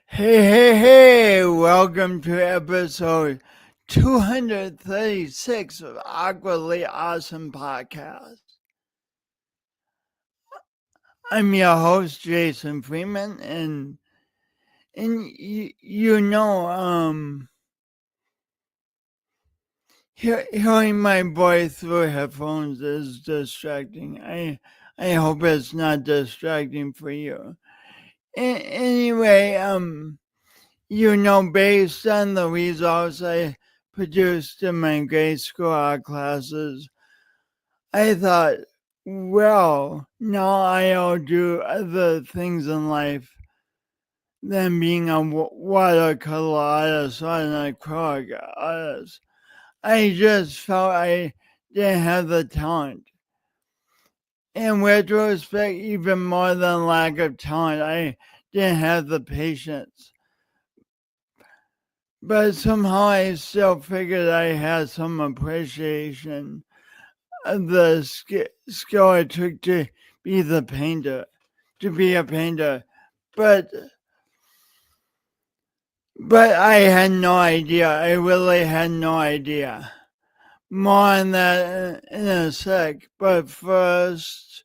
Hey, welcome to episode 236 of Awkwardly Awesome Podcast. I'm your host, Jason Freeman, and hearing my voice through headphones is distracting. I hope it's not distracting for you. Anyway, based on the results I produced in my grade school art classes, I thought, well, now I'll do other things in life than being a watercolor artist or an acrylic artist. I just felt I didn't have the talent. In retrospect, even more than lack of talent, I didn't have the patience. But somehow I still figured I had some appreciation of the skill it took to be a painter. But I had no idea. I really had no idea. More on that in a sec. But first,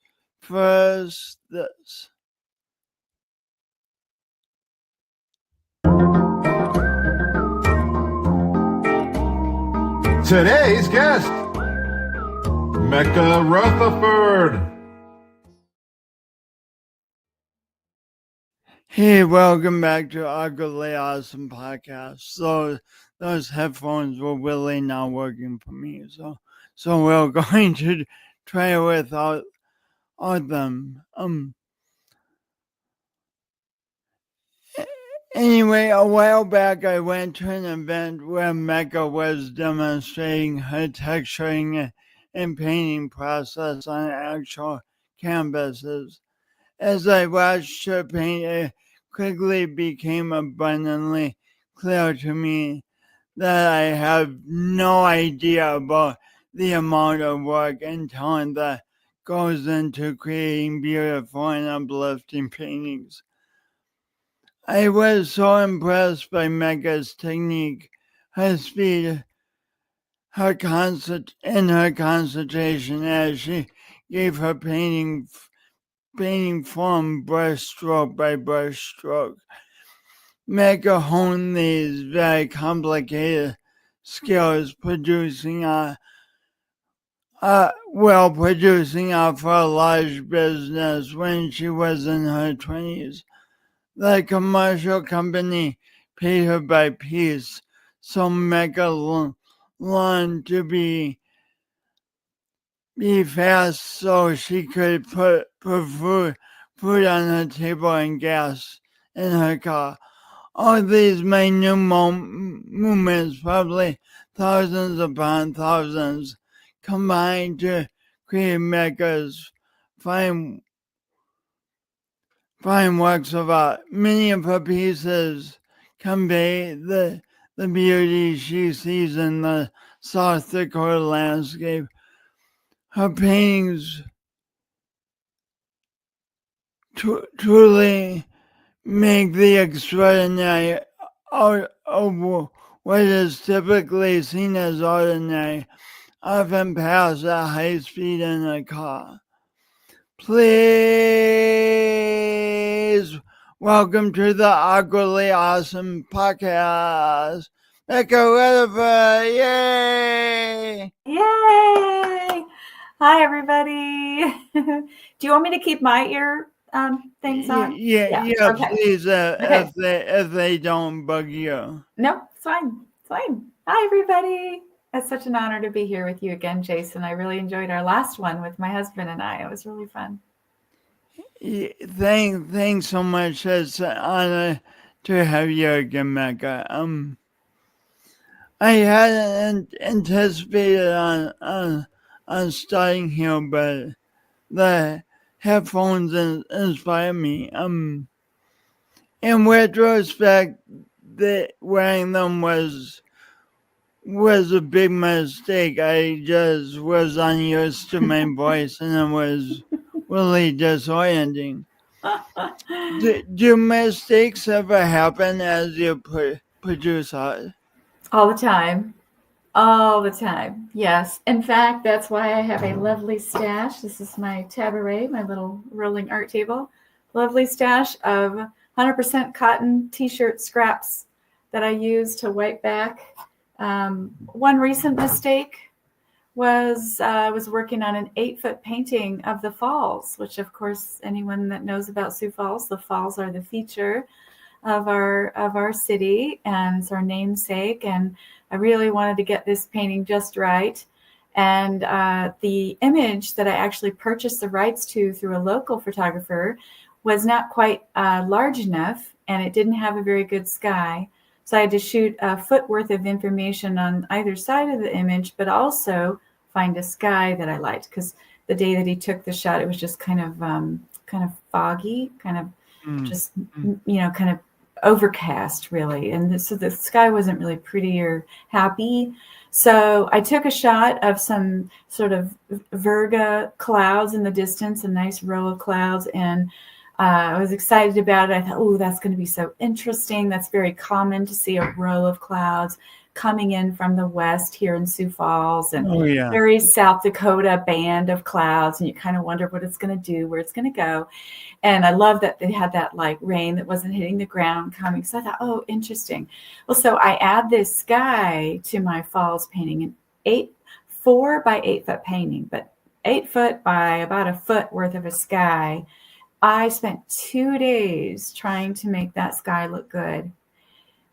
this. Today's guest, Mecca Rutherford. Hey, welcome back to Awkwardly Awesome Podcast. So those headphones were really not working for me. So we're going to try without them. Anyway, a while back I went to an event where Mecca was demonstrating her texturing and painting process on actual canvases. As I watched her paint, it quickly became abundantly clear to me that I have no idea about the amount of work and talent that goes into creating beautiful and uplifting paintings. I was so impressed by Mecca's technique, her speed, her concentration as she gave her painting form brushstroke by brushstroke. Mecca honed these very complicated skills, producing a for a large business when she was in her 20s. The commercial company paid her by piece, so Mecca learned to be fast so she could put food on her table and gas in her car. All these minute movements, probably thousands upon thousands, combined to create Mecca's fine works of art. Many of her pieces convey the beauty she sees in the South Dakota landscape. Her paintings truly make the extraordinary out of what is typically seen as ordinary, often pass at high speed in a car. Please welcome to the Awkwardly Awesome Podcast, Mecca Rutherford. Yay! Yay! Hi, everybody. Do you want me to keep my ear things on? Yeah, okay. Please, Okay. if they don't bug you. No, it's fine. It's fine. Hi, everybody. It's such an honor to be here with you again, Jason. I really enjoyed our last one with my husband and I. It was really fun. Thanks so much. It's an honor to have you again, Mecca. I hadn't anticipated on starting here, but the headphones inspired me. In retrospect, wearing them was a big mistake. I just was unused to my voice, and it was really disorienting. Do mistakes ever happen as you produce art? All the time. All the time. Yes. In fact, that's why I have a lovely stash. This is my tabaret, my little rolling art table. Lovely stash of 100% cotton t-shirt scraps that I use to wipe back. One recent mistake was I was working on an 8-foot painting of the falls, which of course anyone that knows about Sioux Falls, the falls are the feature of our city, and it's our namesake. And I really wanted to get this painting just right. And the image that I actually purchased the rights to through a local photographer was not quite large enough, and it didn't have a very good sky. So I had to shoot a foot worth of information on either side of the image, but also find a sky that I liked, because the day that he took the shot, it was just kind of foggy, kind of just kind of overcast, really, and so the sky wasn't really pretty or happy. So I took a shot of some sort of Virga clouds in the distance, a nice row of clouds, and I was excited about it. I thought, oh, that's going to be so interesting. That's very common to see a row of clouds coming in from the west here in Sioux Falls, and very South Dakota band of clouds, and you kind of wonder what it's going to do, where it's going to go. And I love that they had that like rain that wasn't hitting the ground coming. So I thought, oh, interesting. Well, so I add this sky to my falls painting, an 4 by 8 foot painting, but 8 foot by about a foot worth of a sky. I spent 2 days trying to make that sky look good.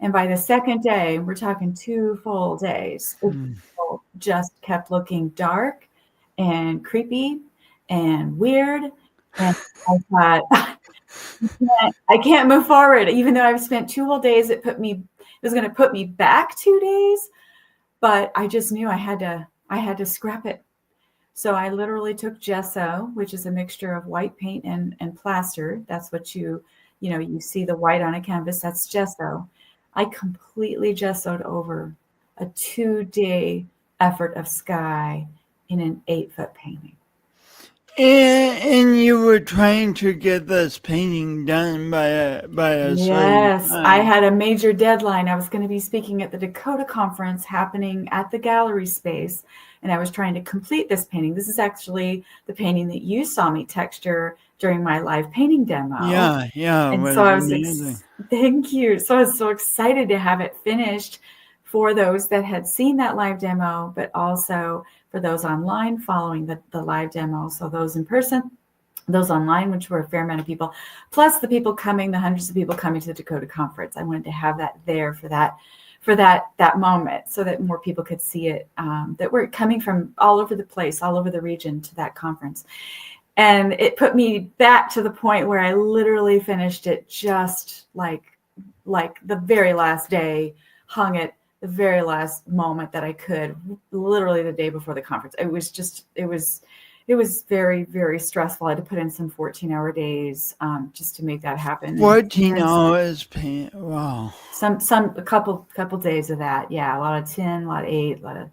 And by the second day, we're talking 2 full days, it just kept looking dark and creepy and weird. And I thought, I can't move forward. Even though I've spent 2 whole days, it was going to put me back 2 days. But I just knew I had to scrap it. So I literally took gesso, which is a mixture of white paint and plaster. That's what you see the white on a canvas. That's gesso. I completely gessoed over a 2-day effort of sky in an 8-foot painting. And you were trying to get this painting done by a Yes, certain I time. had a major deadline. I was going to be speaking at the Dakota conference happening at the gallery space, and I was trying to complete this painting. This is actually the painting that you saw me texture during my live painting demo. Yeah, it And was so I was amazing. thank you. So I was so excited to have it finished for those that had seen that live demo, but also for those online following the live demo. So those in person, those online, which were a fair amount of people, plus the people coming, the hundreds of people coming to the Dakota conference. I wanted to have that there for that moment, so that more people could see it, that were coming from all over the place, all over the region to that conference. And it put me back to the point where I literally finished it just like the very last day, hung it the very last moment that I could, literally the day before the conference. It was very, very stressful. I had to put in some 14-hour days just to make that happen. 14 hours paint. Wow. A couple days of that. Yeah, a lot of 10, a lot of 8, a lot of,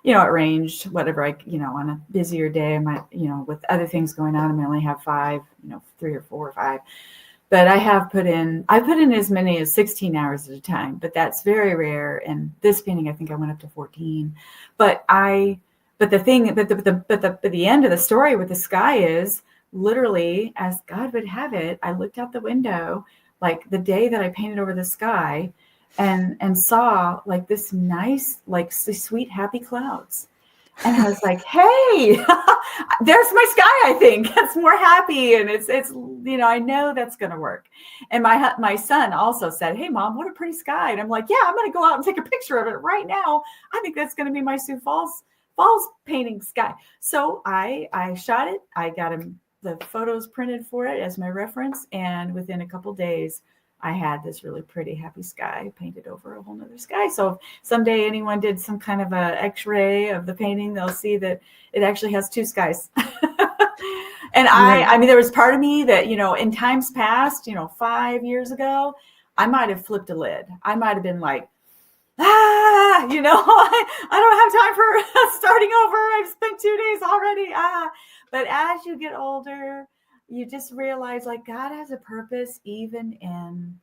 it ranged, whatever on a busier day, I might, with other things going on, I may only have 5, 3 or 4 or 5. But I put in as many as 16 hours at a time, but that's very rare. And this painting, I think I went up to 14. But the end of the story with the sky is literally, as God would have it, I looked out the window like the day that I painted over the sky, and saw like this nice, like sweet, happy clouds. And I was like, hey, there's my sky. I think that's more happy. And it's I know that's going to work. And my son also said, hey, Mom, what a pretty sky. And I'm like, yeah, I'm going to go out and take a picture of it right now. I think that's going to be my Sioux Falls painting sky. So I shot it. I got him the photos printed for it as my reference. And within a couple days, I had this really pretty happy sky painted over a whole nother sky. So if someday anyone did some kind of a X-ray of the painting, they'll see that it actually has 2 skies. And I mean, there was part of me that, in times past, 5 years ago, I might have flipped a lid. I might have been like, I don't have time for starting over. I've spent 2 days already. But as you get older, you just realize like God has a purpose even in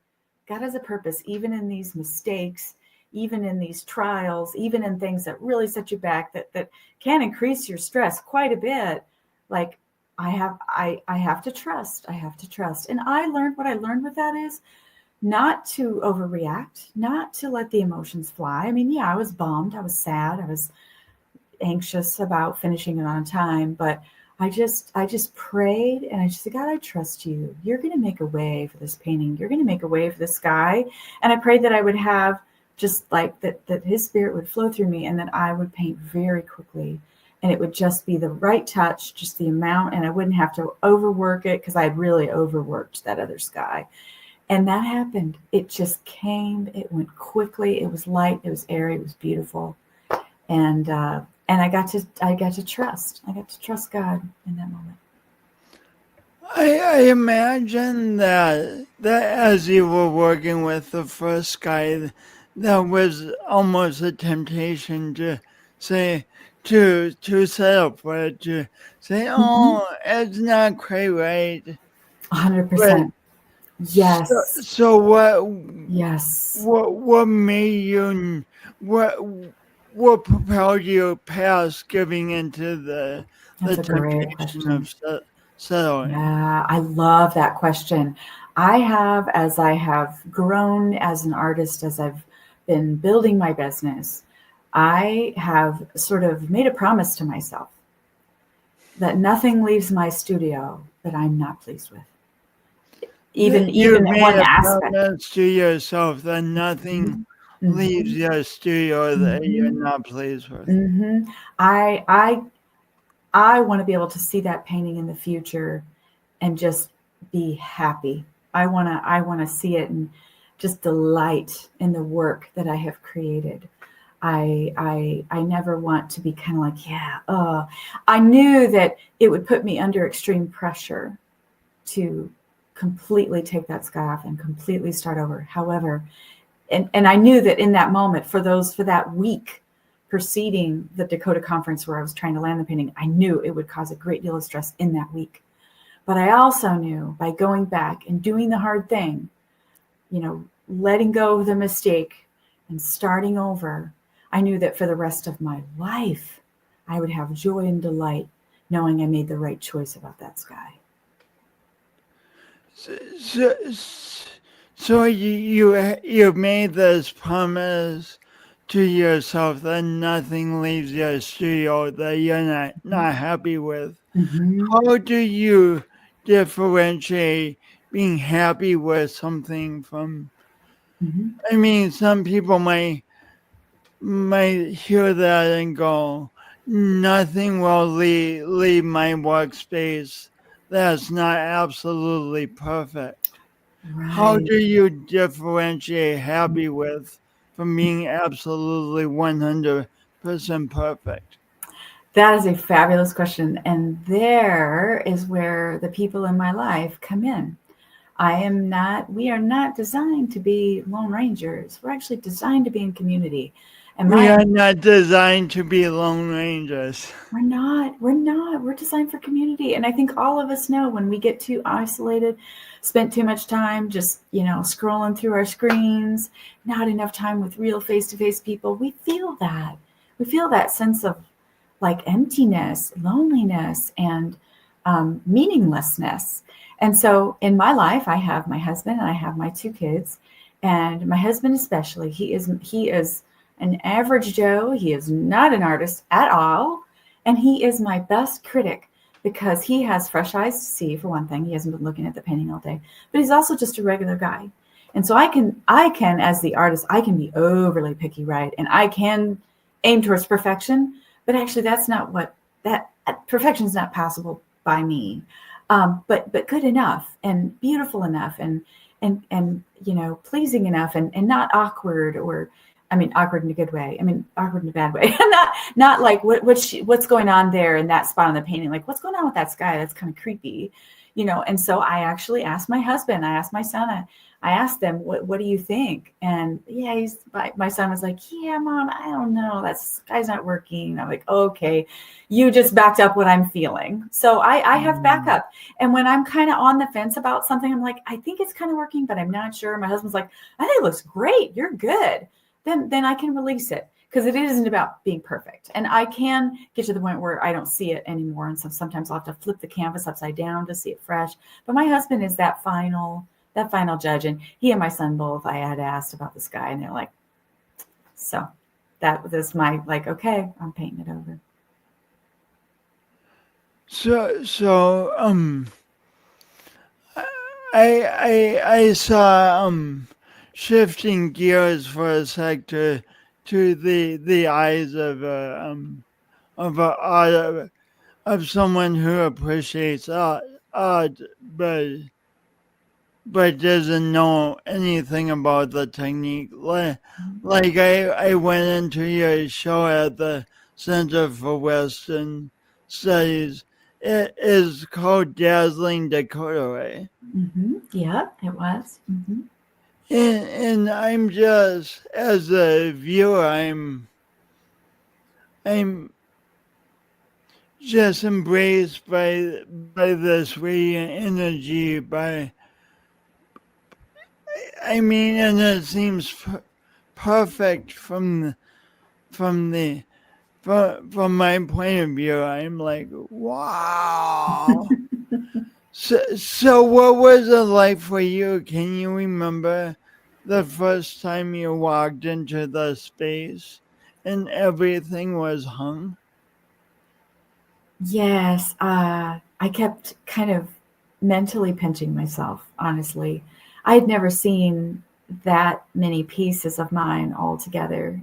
these mistakes, even in these trials, even in things that really set you back, that can increase your stress quite a bit. Like I have to trust. And I learned what I learned with that is not to overreact, not to let the emotions fly. I mean, yeah, I was bummed, I was sad, I was anxious about finishing it on time, but I just prayed and I just said, God, I trust you. You're going to make a way for this painting. You're going to make a way for the sky. And I prayed that I would have just like that his spirit would flow through me and that I would paint very quickly. And it would just be the right touch, just the amount, and I wouldn't have to overwork it because I had really overworked that other sky. And that happened. It just came. It went quickly. It was light. It was airy. It was beautiful. And I got to trust. I got to trust God in that moment. I imagine that as you were working with the first guy, that was almost a temptation to say to settle for it, to say, "Oh, it's not quite right." 100%. Yes. So Yes. what made you what propelled you past giving into the That's a great temptation question. of settling? Yeah, I love that question. As I have grown as an artist, as I've been building my business, I have sort of made a promise to myself that nothing leaves my studio that I'm not pleased with. Even You made one a aspect. promise to yourself that nothing leaves your studio that you're not pleased with. Mm-hmm. I want to be able to see that painting in the future and just be happy. I want to see it and just delight in the work that I have created. I never want to be kind of like, I knew that it would put me under extreme pressure to completely take that sky off and completely start over. However, and I knew that in that moment, for that week preceding the Dakota conference where I was trying to land the painting, I knew it would cause a great deal of stress in that week. But I also knew by going back and doing the hard thing, letting go of the mistake and starting over, I knew that for the rest of my life, I would have joy and delight knowing I made the right choice about that sky. So you made this promise to yourself that nothing leaves your studio that you're not happy with. Mm-hmm. How do you differentiate being happy with something from? Mm-hmm. I mean, some people might hear that and go, "Nothing will leave my workspace that's not absolutely perfect." How Right. do you differentiate happy with from being absolutely 100% perfect? That is a fabulous question. And there is where the people in my life come in. We are not designed to be lone rangers. We're actually designed to be in community. And We are not designed to be lone rangers. We're not. We're designed for community. And I think all of us know when we get too isolated, spent too much time just, scrolling through our screens, not enough time with real face-to-face people, we feel that. We feel that sense of like emptiness, loneliness, and meaninglessness. And so in my life, I have my husband and I have my 2 kids. And my husband especially, he is an average Joe. He is not an artist at all. And he is my best critic because he has fresh eyes to see, for one thing. He hasn't been looking at the painting all day. But he's also just a regular guy. And so I can, as the artist, I can be overly picky, right? And I can aim towards perfection. But actually, perfection is not possible by me. But good enough and beautiful enough and pleasing enough and not awkward awkward in a good way. Awkward in a bad way. not like what's going on there in that spot on the painting. Like what's going on with that sky? That's kind of creepy, And so I actually asked my husband, I asked my son, I asked them, what do you think? And yeah, my son was like, yeah, Mom, I don't know. This guy's not working. I'm like, okay, you just backed up what I'm feeling. So I have backup. And when I'm kind of on the fence about something, I'm like, I think it's kind of working, but I'm not sure. My husband's like, I think it looks great. You're good. Then I can release it, because it isn't about being perfect. And I can get to the point where I don't see it anymore. And so sometimes I'll have to flip the canvas upside down to see it fresh. But my husband is that final judge. And he and my son both, I had asked about the sky, and they're like, so that was my, like, okay, I'm painting it over. I saw shifting gears for a sec to the eyes of of someone who appreciates art, but doesn't know anything about the technique. Like I went into your show at the Center for Western Studies. It is called Dazzling Dakota, right? Yeah, it was. And I'm just, as a viewer, I'm just embraced by this radiant energy. And it seems perfect from my point of view. I'm like, wow. So what was it like for you? Can you remember the first time you walked into the space and everything was hung? Yes, I kept kind of mentally pinching myself, honestly. I had never seen that many pieces of mine all together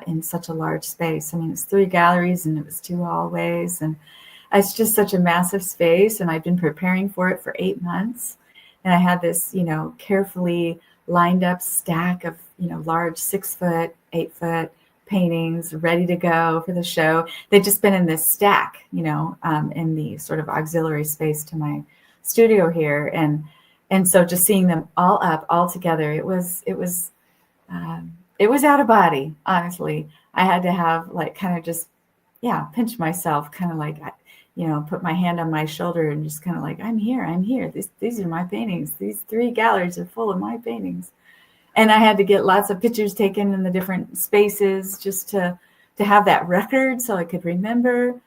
in such a large space. I mean, it's 3 galleries and it was 2 hallways, and it's just such a massive space. And I've been preparing for it for 8 months. And I had this, carefully lined up stack of, large 6-foot, 8-foot paintings ready to go for the show. They'd just been in this stack, in the sort of auxiliary space to my studio here. And so just seeing them all up, all together, it was out of body, honestly. I had to have, like, kind of just, pinch myself, kind of like, put my hand on my shoulder and just kind of like, I'm here. These are my paintings. These 3 galleries are full of my paintings. And I had to get lots of pictures taken in the different spaces just to have that record so I could remember.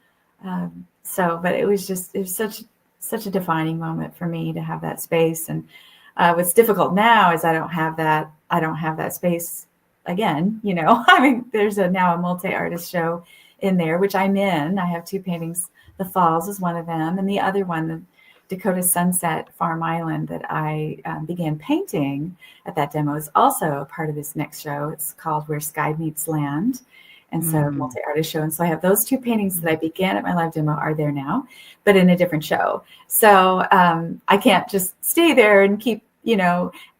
But it was such a defining moment for me to have that space. And what's difficult now is I don't have that space again. I mean, there's now a multi-artist show in there, which I'm in. I have 2 paintings. The Falls is one of them, and the other one, the Dakota Sunset Farm Island, that I began painting at that demo, is also a part of this next show. It's called Where Sky Meets Land. And so multi-artist show. And so I have those 2 paintings that I began at my live demo are there now, but in a different show. So I can't just stay there and keep,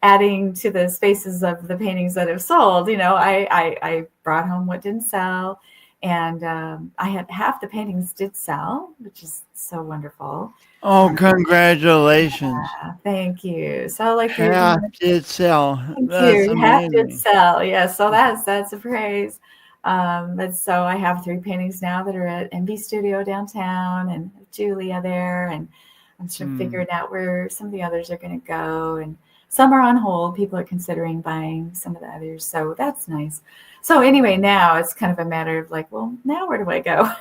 adding to the spaces of the paintings that have sold. I brought home what didn't sell. And I had half the paintings did sell, which is so wonderful. Oh, congratulations. Thank you. So half did sell. Thank That's you. amazing. Half did sell. Yeah. So that's a praise. But so I have 3 paintings now that are at MB Studio downtown, and Julia there, and I'm sort of figuring out where some of the others are going to go, and some are on hold. People are considering buying some of the others, so that's nice. So anyway, now it's kind of a matter of like, well, now where do I go?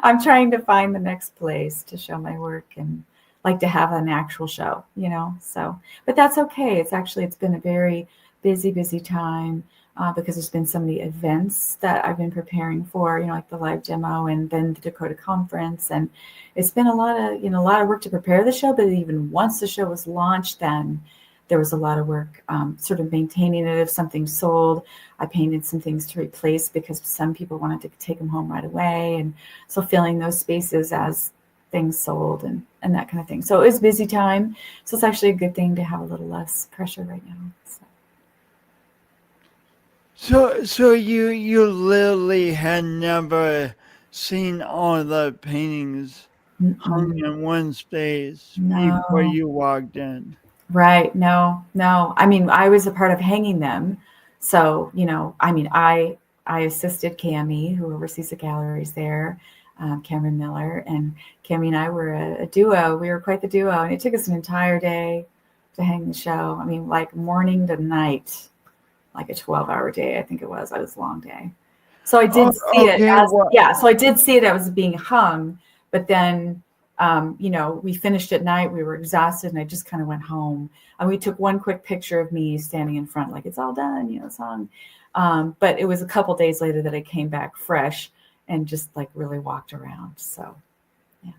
I'm trying to find the next place to show my work and like to have an actual show, so, but that's okay. It's been a very busy time. Because there's been so many events that I've been preparing for, like the live demo and then the Dakota conference. And it's been a lot of work to prepare the show. But even once the show was launched, then there was a lot of work sort of maintaining it. If something sold, I painted some things to replace because some people wanted to take them home right away. And so filling those spaces as things sold and that kind of thing. So it was busy time. So it's actually a good thing to have a little less pressure right now. So you literally had never seen all the paintings hung in one space before you walked in. Right. No, no. I mean, I was a part of hanging them. So, I mean, I assisted Cami, who oversees the galleries there, Cameron Miller, and Cami and I were a duo. We were quite the duo, and it took us an entire day to hang the show. I mean, like morning to night, like a 12-hour day, I think it was. It was a long day. So I did see it Okay, as, well, yeah, so I did see it as being hung, but then, we finished at night, we were exhausted, and I just kind of went home. And we took one quick picture of me standing in front, like it's all done, it's hung. But it was a couple days later that I came back fresh and just like really walked around. So, yeah.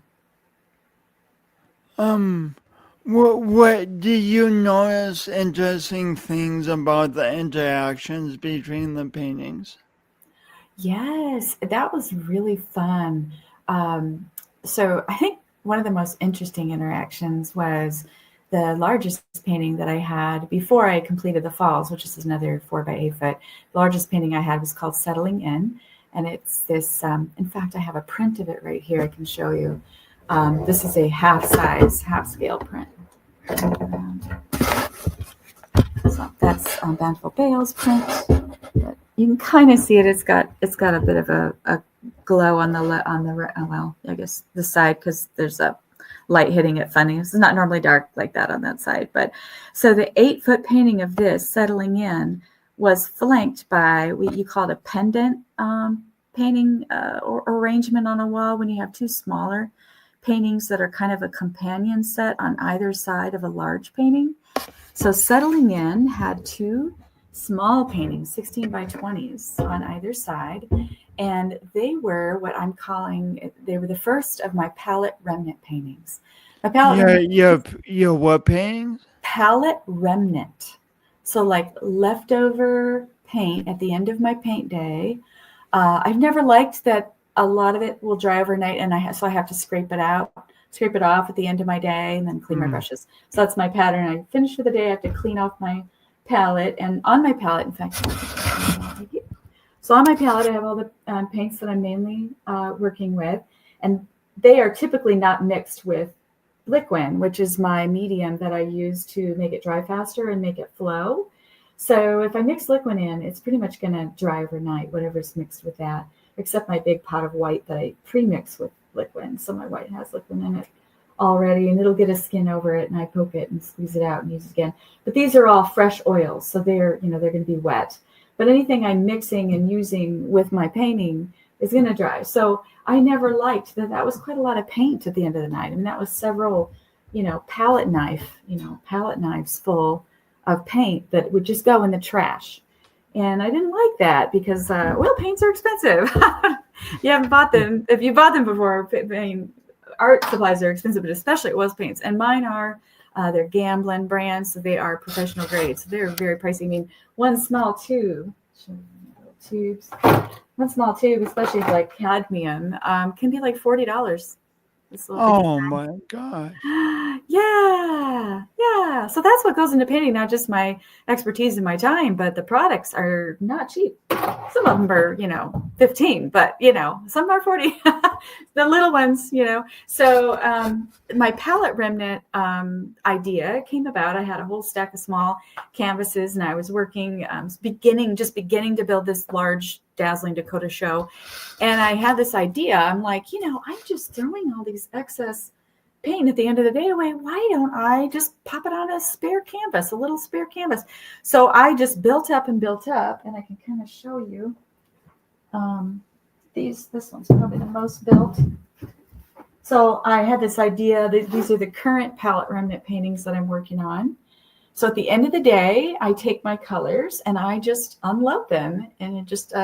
what do you notice interesting things about the interactions between the paintings? Yes, that was really fun. So I think one of the most interesting interactions was the largest painting that I had before I completed the falls, which is another 4 by 8 foot. The largest painting I had was called Settling In. And it's this, in fact, I have a print of it right here. I can show you. This is a half scale print. So that's Bountiful Bale's print. But you can kind of see it. It's got a bit of a glow on I guess the side, because there's a light hitting it funny. It's not normally dark like that on that side. But so the 8-foot painting of this Settling In was flanked by what you call a pendant painting or arrangement on a wall, when you have two smaller paintings that are kind of a companion set on either side of a large painting. So Settling In had two small paintings, 16 by 20s on either side. And they were what I'm calling, they were the first of my palette remnant paintings. My palette Your what paintings? palette remnant. So like leftover paint at the end of my paint day. I've never liked that a lot of it will dry overnight, and so I have to scrape it off at the end of my day, and then clean my brushes. So that's my pattern. I finish for the day. I have to clean off my palette, and on my palette, in fact, so on my palette, I have all the paints that I'm mainly working with, and they are typically not mixed with liquid, which is my medium that I use to make it dry faster and make it flow. So if I mix liquid in, it's pretty much going to dry overnight, whatever's mixed with that, except my big pot of white that I pre-mix with liquid. So my white has liquid in it already, and it'll get a skin over it, and I poke it and squeeze it out and use it again. But these are all fresh oils, so they're going to be wet. But anything I'm mixing and using with my painting is going to dry. So I never liked that. That was quite a lot of paint at the end of the night. I mean, that was several, palette knives full of paint that would just go in the trash. And I didn't like that because oil paints are expensive. You haven't bought them. If you bought them before, I mean, art supplies are expensive, but especially oil paints. And mine are, they're Gamblin brands, so they are professional grade. So they're very pricey. I mean, one small tube, especially like cadmium, can be like $40. Oh my gosh. Yeah. So that's what goes into painting, not just my expertise and my time, but the products are not cheap. Some of them are, 15, but, some are 40, the little ones, So my palette remnant idea came about. I had a whole stack of small canvases, and I was working, beginning to build this large dazzling Dakota show. And I had this idea. I'm like, I'm just throwing all these excess paint at the end of the day away. Why don't I just pop it on a little spare canvas? So I just built up, and I can kind of show you this one's probably the most built. So I had this idea that these are the current palette remnant paintings that I'm working on. So at the end of the day, I take my colors and I just unload them, and it just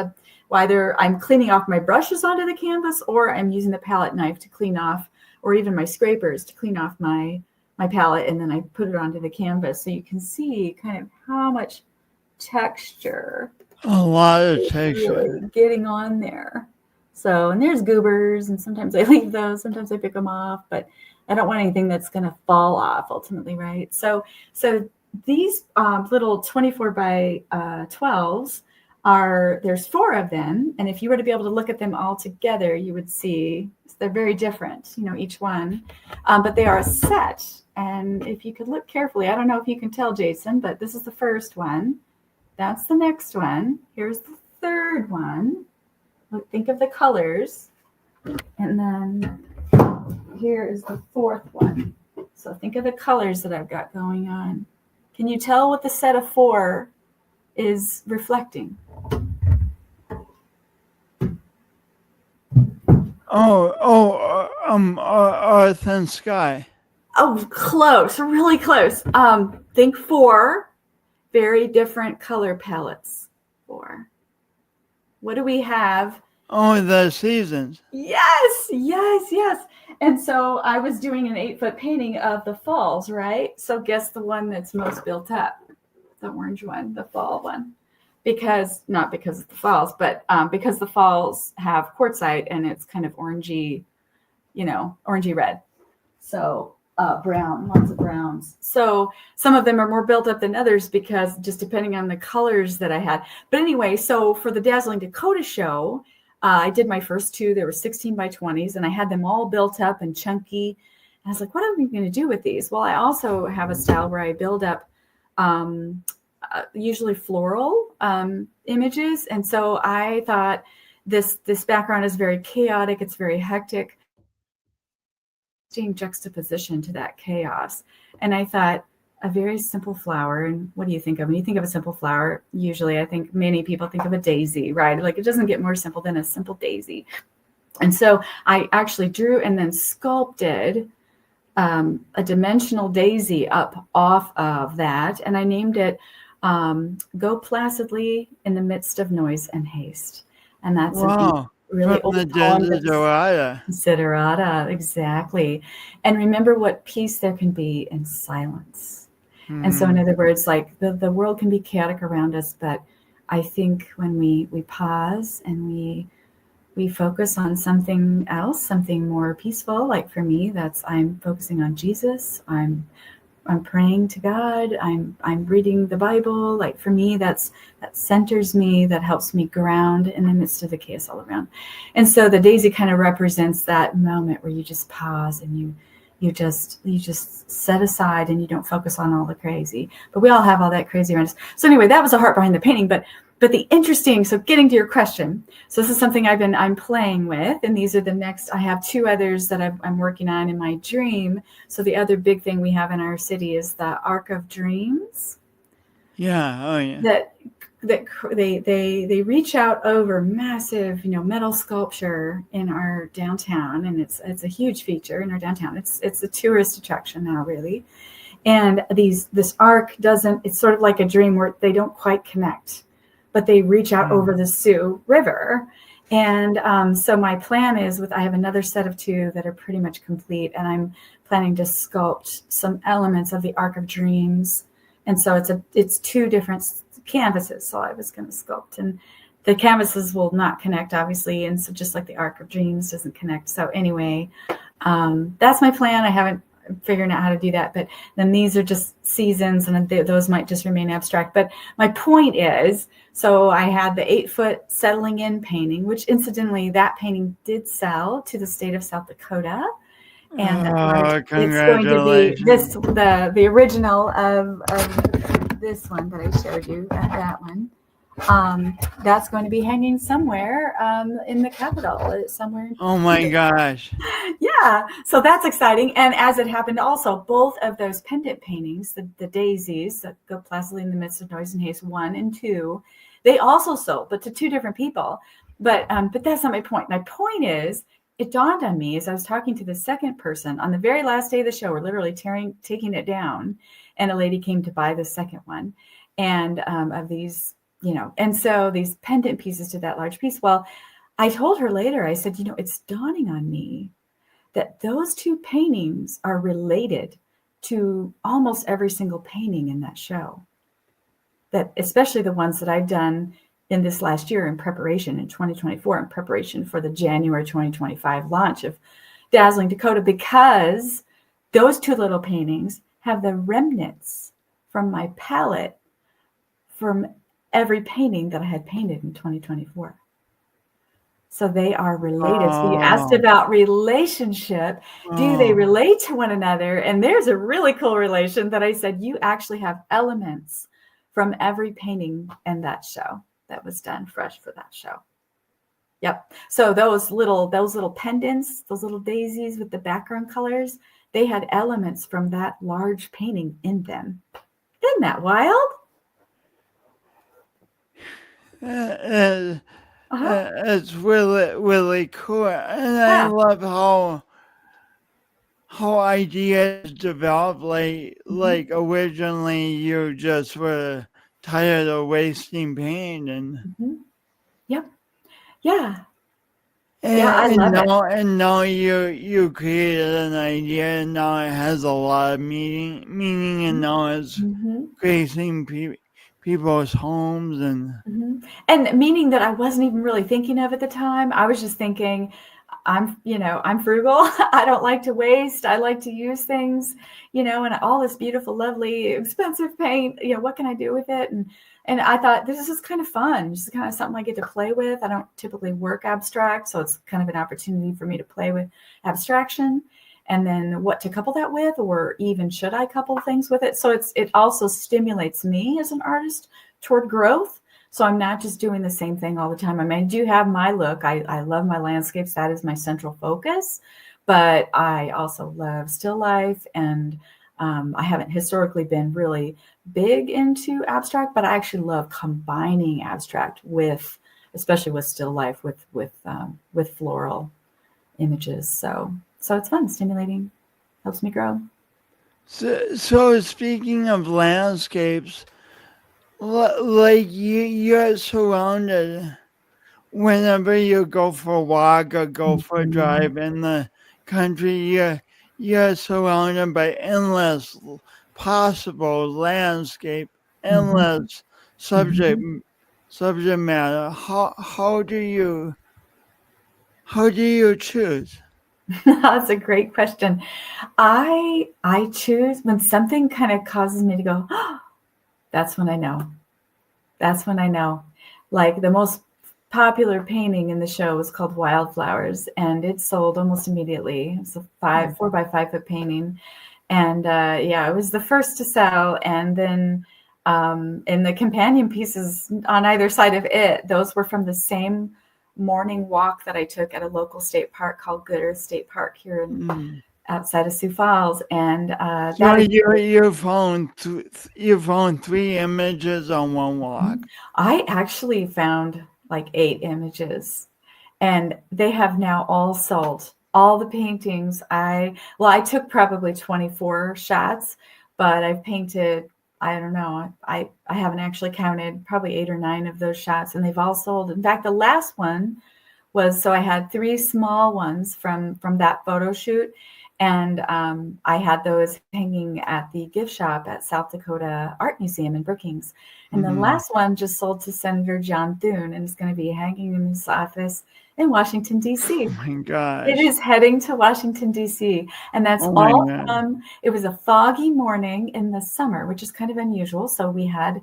whether I'm cleaning off my brushes onto the canvas, or I'm using the palette knife to clean off, or even my scrapers to clean off my palette, and then I put it onto the canvas. So you can see kind of how much texture. A lot of texture. Really getting on there. So, and there's goobers, and sometimes I leave those, sometimes I pick them off, but I don't want anything that's going to fall off ultimately, right? So these little 24 by 12s, there's 4 of them. And if you were to be able to look at them all together, you would see they're very different, each one, but they are a set. And if you could look carefully, I don't know if you can tell, Jason, but this is the first one. That's the next one. Here's the third one. Look, think of the colors. And then here is the fourth one. So think of the colors that I've got going on. Can you tell what the set of 4 is reflecting? Earth and sky. Oh, close, really close. Think 4 very different color palettes. 4. What do we have? Oh, the seasons. Yes. And so I was doing an 8-foot painting of the falls, right? So guess the one that's most built up, the orange one, the fall one. Not because of the falls, but because the falls have quartzite and it's kind of orangey, orangey red. So brown, lots of browns. So some of them are more built up than others because just depending on the colors that I had. But anyway, so for the Dazzling Dakota show, I did my first 2. They were 16 by 20s, and I had them all built up and chunky. And I was like, what am I going to do with these? Well, I also have a style where I build up usually floral images. And so I thought this background is very chaotic. It's very hectic. Juxtaposition to that chaos. And I thought a very simple flower. And what do you think of? When you think of a simple flower, usually I think many people think of a daisy, right? Like it doesn't get more simple than a simple daisy. And so I actually drew and then sculpted a dimensional daisy up off of that. And I named it Go Placidly in the Midst of Noise and Haste. And that's really from the Desiderata. Desiderata, exactly. And remember what peace there can be in silence. And so in other words, like the world can be chaotic around us, but I think when we pause and we focus on something else, something more peaceful, like for me, I'm focusing on Jesus. I'm praying to God. I'm reading the Bible. Like for me, that centers me, that helps me ground in the midst of the chaos all around. And so the daisy kind of represents that moment where you just pause and you just set aside and you don't focus on all the crazy. But we all have all that crazy around us. So anyway, that was the heart behind the painting. But the interesting, so getting to your question. So this is something I'm playing with, and these are the next. I have 2 others that I'm working on in my dream. So the other big thing we have in our city is the Arc of Dreams. Yeah. Oh yeah. That they reach out over massive, metal sculpture in our downtown, and it's a huge feature in our downtown. It's a tourist attraction now, really. And this arc doesn't. It's sort of like a dream where they don't quite connect, but they reach out over the Sioux River. And so my plan is I have another set of 2 that are pretty much complete, and I'm planning to sculpt some elements of the Arc of Dreams. And so it's 2 different canvases. So I was going to sculpt, and the canvases will not connect, obviously. And so just like the Arc of Dreams doesn't connect. So anyway, that's my plan. I haven't figured out how to do that, but then these are just seasons, and those might just remain abstract. But my point is, so I had the 8-foot settling in painting, which incidentally, that painting did sell to the state of South Dakota. And it's going to be the original of this one that I showed you, that one. That's going to be hanging somewhere in the Capitol, somewhere. Oh my gosh. Yeah, so that's exciting. And as it happened also, both of those pendant paintings, the daisies that Go Placidly in the Midst of Noise and Haste 1 and 2, they also sold, but to 2 different people. But that's not my point. My point is, it dawned on me as I was talking to the second person on the very last day of the show. We're literally taking it down, and a lady came to buy the second one, and of these, and so these pendant pieces to that large piece. Well, I told her later, I said, it's dawning on me that those 2 paintings are related to almost every single painting in that show. That especially the ones that I've done in this last year in 2024, in preparation for the January 2025 launch of Dazzling Dakota, because those 2 little paintings have the remnants from my palette from every painting that I had painted in 2024. So they are related. So you asked about relationship. Do they relate to one another? And there's a really cool relation that I said, you actually have elements from every painting in that show that was done fresh for that show. Yep. So those little pendants, those little daisies with the background colors, they had elements from that large painting in them. Isn't that wild? It's really cool, and I love how ideas develop. Like originally, you just were tired of wasting paint, and yep, yeah. And, yeah, I love it. And now you created an idea, and now it has a lot of meaning, and now it's creating people's homes and meaning that I wasn't even really thinking of at the time. I was just thinking, I'm frugal. I don't like to waste. I like to use things, and all this beautiful, lovely, expensive paint. What can I do with it? And I thought this is kind of fun. This is kind of something I get to play with. I don't typically work abstract, so it's kind of an opportunity for me to play with abstraction. And then what to couple that with, or even should I couple things with it? So it also stimulates me as an artist toward growth. So I'm not just doing the same thing all the time. I mean, I do have my look. I love my landscapes. That is my central focus. But I also love still life. And I haven't historically been really big into abstract, but I actually love combining abstract with, especially with still life, with floral images. So it's fun, stimulating, helps me grow. So speaking of landscapes, like you're surrounded whenever you go for a walk or go for a drive in the country, you're surrounded by endless possible landscape, endless subject matter. How do you choose? That's a great question. I choose when something kind of causes me to go, oh, that's when I know. That's when I know. Like the most popular painting in the show was called Wildflowers, and it sold almost immediately. It's a 4 by 5 foot painting. And it was the first to sell. And then in the companion pieces on either side of it, those were from the same morning walk that I took at a local state park called Good Earth State Park here outside of Sioux Falls. And so you found 3 images on one walk. I actually found like 8 images, and they have now all sold. All the paintings, I took probably 24 shots, but I've painted, I don't know, I haven't actually counted, probably 8 or 9 of those shots, and they've all sold. In fact, the last one was, so I had 3 small ones from that photo shoot, and I had those hanging at the gift shop at South Dakota Art Museum in Brookings. And the last one just sold to Senator John Thune, and it's going to be hanging in his office in Washington, D.C. Oh my gosh. It is heading to Washington, D.C. And that's all from, it was a foggy morning in the summer, which is kind of unusual. So we had,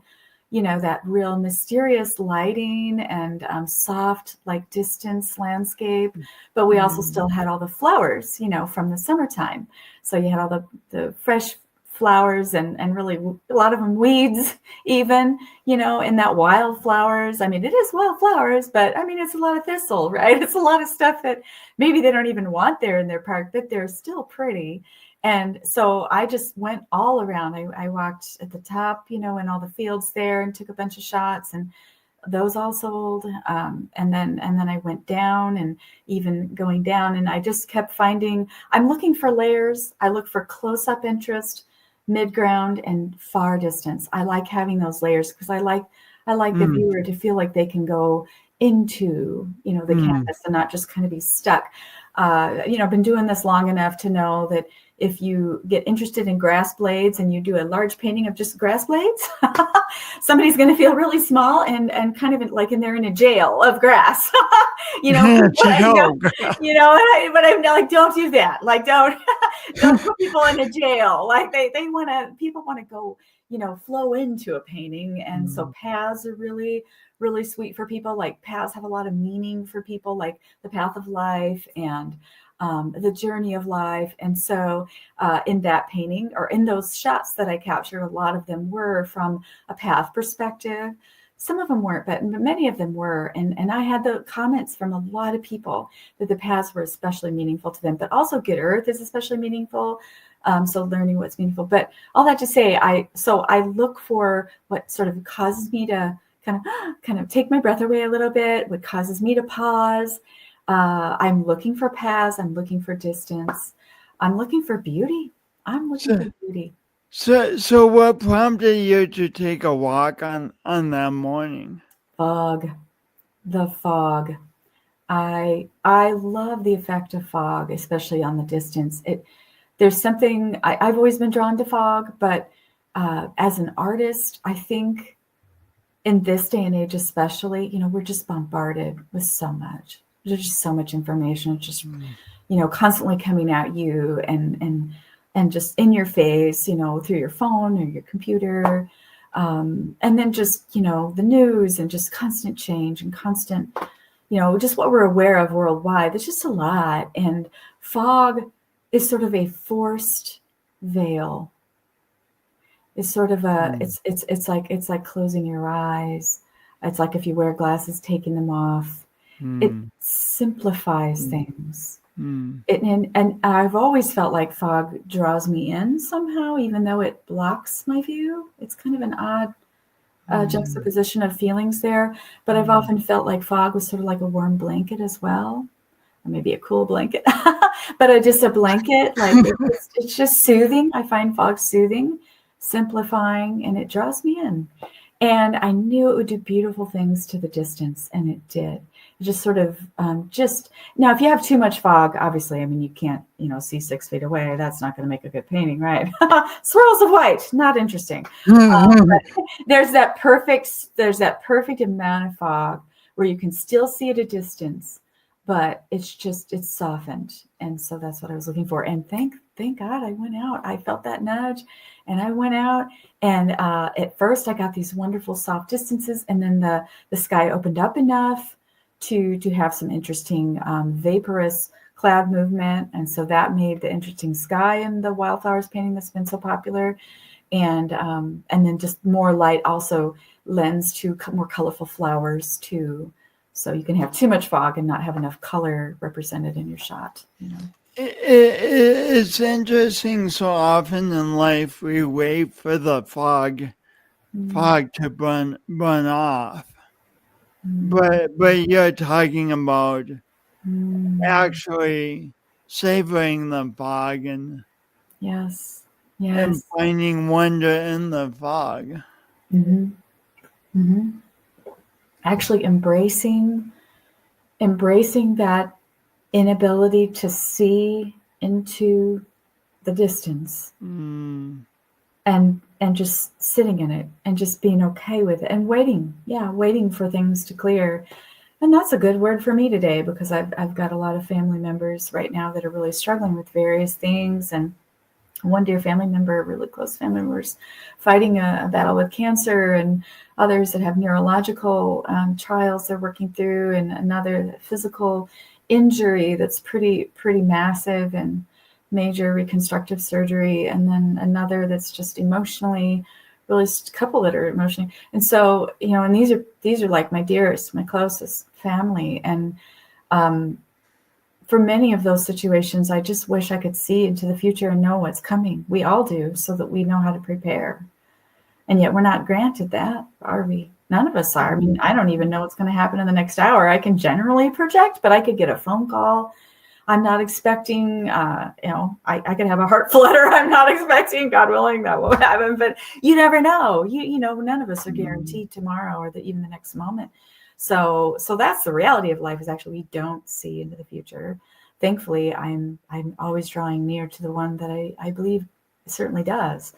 that real mysterious lighting and soft, like distance landscape. But we also still had all the flowers, from the summertime. So you had all the fresh flowers and really a lot of them weeds even, in that wildflowers. I mean, it is wildflowers, but I mean, it's a lot of thistle, right? It's a lot of stuff that maybe they don't even want there in their park, but they're still pretty. And so I just went all around. I walked at the top, in all the fields there and took a bunch of shots, and those all sold. And then I went down, and even going down, and I just kept finding, I'm looking for layers. I look for close-up interest, mid-ground, and far distance. I like having those layers because I like the viewer to feel like they can go into, the canvas and not just kind of be stuck. I've been doing this long enough to know that if you get interested in grass blades and you do a large painting of just grass blades, somebody's going to feel really small and kind of like they're in a jail of grass, but I'm like, don't do that. Like, don't put people in a jail. Like people want to go flow into a painting. And so Mm. paths are really, really sweet for people. Like paths have a lot of meaning for people, like the path of life and the journey of life. And so in that painting, or in those shots that I captured, a lot of them were from a path perspective. Some of them weren't, but many of them were. And I had the comments from a lot of people that the paths were especially meaningful to them, but also Good Earth is especially meaningful. So learning what's meaningful. But all that to say, I look for what sort of causes me to kind of take my breath away a little bit, what causes me to pause. I'm looking for paths. I'm looking for distance. I'm looking for beauty. I'm looking for beauty. So what prompted you to take a walk on that morning? Fog. The fog. I love the effect of fog, especially on the distance. There's something, I've always been drawn to fog, but as an artist, I think in this day and age especially, we're just bombarded with so much. There's just so much information. It's just, constantly coming at you and just in your face, through your phone or your computer. And then just, the news and just constant change and constant, just what we're aware of worldwide. There's just a lot. And fog is sort of a forced veil. It's sort of it's like closing your eyes. It's like if you wear glasses, taking them off. It simplifies things. And I've always felt like fog draws me in somehow, even though it blocks my view. It's kind of an odd juxtaposition of feelings there. But I've often felt like fog was sort of like a warm blanket as well. Or maybe a cool blanket, but just a blanket. Like it's just soothing. I find fog soothing, simplifying, and it draws me in. And I knew it would do beautiful things to the distance, and it did. It just sort of now, if you have too much fog, obviously, I mean, you can't, see 6 feet away. That's not going to make a good painting, right? Swirls of white, not interesting. There's that perfect amount of fog where you can still see at a distance, but it's softened. And so that's what I was looking for. And thank God I went out. I felt that nudge and I went out, and at first I got these wonderful soft distances, and then the sky opened up enough to have some interesting vaporous cloud movement. And so that made the interesting sky in the wildflowers painting that's been so popular. And then just more light also lends to more colorful flowers too. So you can have too much fog and not have enough color represented in your shot. It's interesting. So often in life, we wait for the fog to burn off. But you're talking about actually savoring the fog and yes, and finding wonder in the fog. Actually embracing that inability to see into the distance, and just sitting in it and just being okay with it and waiting for things to clear. And that's a good word for me today, because I've got a lot of family members right now that are really struggling with various things. And one dear family member, really close family members, fighting a battle with cancer, and others that have neurological trials they're working through, and another physical injury that's pretty massive and major reconstructive surgery, and then another that's just emotionally, really a couple that are emotionally. And so, and these are like my dearest, my closest family. And for many of those situations, I just wish I could see into the future and know what's coming. We all do, so that we know how to prepare. And yet we're not granted that, are we? None of us are. I mean, I don't even know what's going to happen in the next hour. I can generally project, but I could get a phone call I'm not expecting. I could have a heart flutter. I'm not expecting, God willing, that won't happen. But you never know. None of us are guaranteed tomorrow or even the next moment. So that's the reality of life, is actually we don't see into the future. Thankfully, I'm always drawing near to the one that I believe certainly does.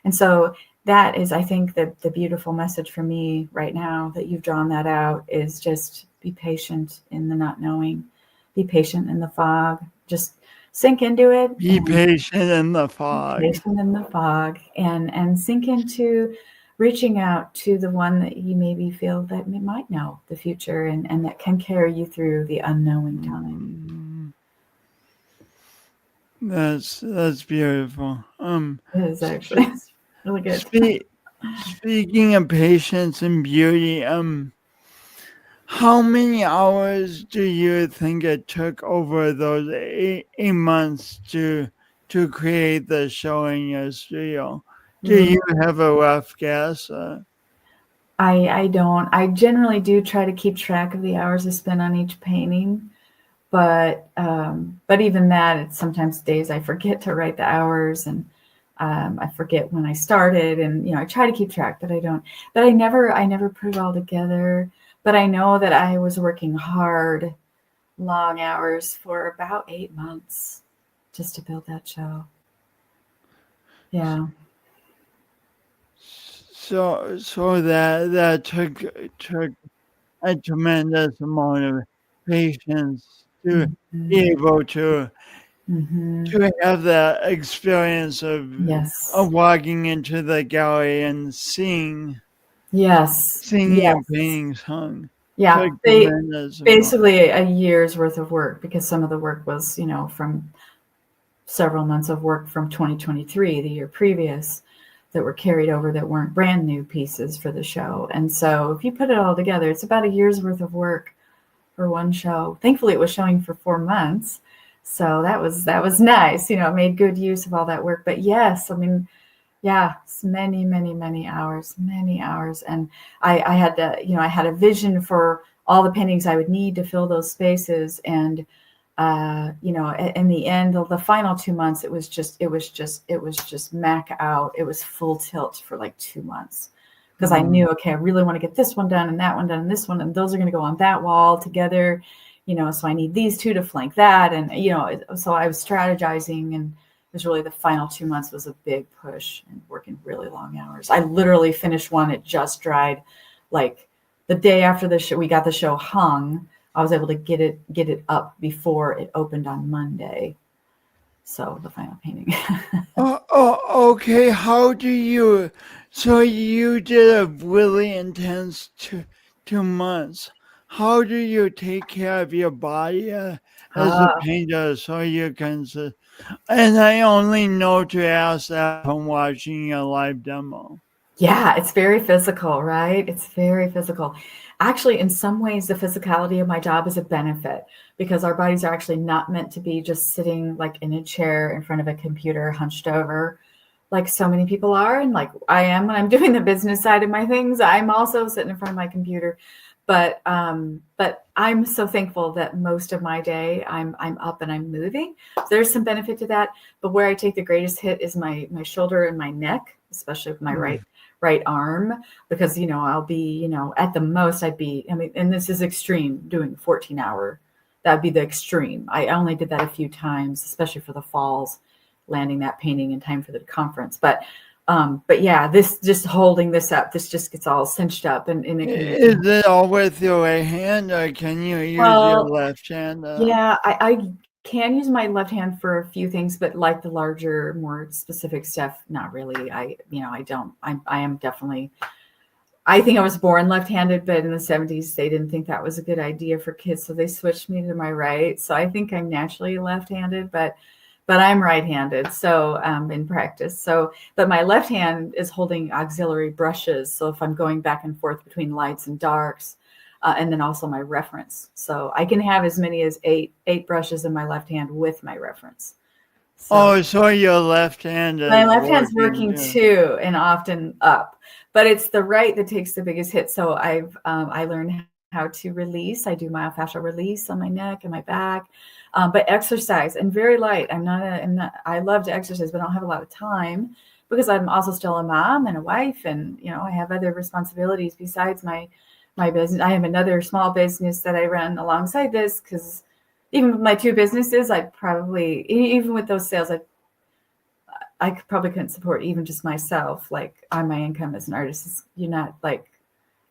And so that is, I think, the beautiful message for me right now, that you've drawn that out, is just be patient in the not knowing, be patient in the fog, just sink into it. Be And patient in the fog. patient in the fog, and sink into reaching out to the one that you maybe feel that might know the future and that can carry you through the unknowing time. That's beautiful. It is actually it's really good. Speaking of patience and beauty, how many hours do you think it took over those 8 months to create the show in your studio? Do you have a rough guess? I don't. I generally do try to keep track of the hours I spend on each painting, but even that, it's sometimes days I forget to write the hours, and I forget when I started, and I try to keep track, but I don't. But I never put it all together. But I know that I was working hard, long hours for about 8 months just to build that show. Yeah. So that took a tremendous amount of patience to be able to have that experience of Yes. walking into the gallery and seeing Yes. your Yes. paintings hung. Yeah. Took tremendous amount. Basically a year's worth of work, because some of the work was, from several months of work from 2023, the year previous, that were carried over that weren't brand new pieces for the show. And so if you put it all together, it's about a year's worth of work for one show. Thankfully, it was showing for 4 months. So that was nice. It made good use of all that work. But yes, I mean, yeah, it's many, many, many hours. And I had to, I had a vision for all the paintings I would need to fill those spaces. And in the end, the final 2 months, it was just Mac out. It was full tilt for like 2 months, because I knew, okay, I really want to get this one done and that one done and this one, and those are going to go on that wall together, so I need these two to flank that. And, so I was strategizing, and it was really the final 2 months was a big push and working really long hours. I literally finished one. It just dried like the day after the show, we got the show hung. I was able to get it up before it opened on Monday. So the final painting. Okay. How do you? So you did a really intense 2 months. How do you take care of your body as a painter so you can? And I only know to ask that from watching a live demo. Yeah, it's very physical, right? It's very physical. Actually, in some ways, the physicality of my job is a benefit, because our bodies are actually not meant to be just sitting like in a chair in front of a computer, hunched over, like so many people are. And like I am when I'm doing the business side of my things, I'm also sitting in front of my computer. But I'm so thankful that most of my day I'm up and I'm moving. So there's some benefit to that. But where I take the greatest hit is my shoulder and my neck, especially with my right arm, because I'll be at the most I'd be, and this is extreme, doing 14-hour. That'd be the extreme. I only did that a few times, especially for the falls, landing that painting in time for the conference. But yeah, this just holding this up, this just gets all cinched up, and it can. Is it all with your right hand, or can you use your left hand? Yeah, I can use my left hand for a few things, but like the larger, more specific stuff, not really. I don't. I am definitely. I think I was born left-handed, but in the 70s, they didn't think that was a good idea for kids, so they switched me to my right. So I think I'm naturally left-handed, but I'm right-handed. So in practice, but my left hand is holding auxiliary brushes. So if I'm going back and forth between lights and darks, and then also my reference, so I can have as many as eight brushes in my left hand with my reference. So your left hand is my left hand's working too, and often up, but it's the right that takes the biggest hit. So I learned how to release. I do myofascial release on my neck and my back, but exercise, and very light. I love to exercise, but I don't have a lot of time, because I'm also still a mom and a wife, and I have other responsibilities besides my business. I have another small business that I run alongside this, because even with my two businesses, I'd probably, even with those sales, I probably couldn't support even just myself, like on my income as an artist. You're not like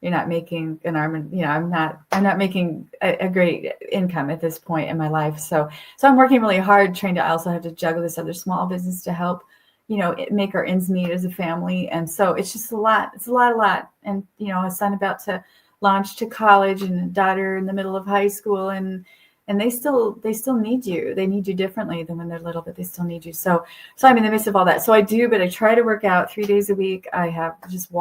you're not making an arm, and I'm not making a great income at this point in my life. So I'm working really hard, trying to, I also have to juggle this other small business to help, make our ends meet as a family. And so it's just a lot. It's a lot. And, a son about to launch to college and a daughter in the middle of high school, and they still need you. They need you differently than when they're little, but they still need you. So I'm in the midst of all that. So I do, but I try to work out 3 days a week. I have just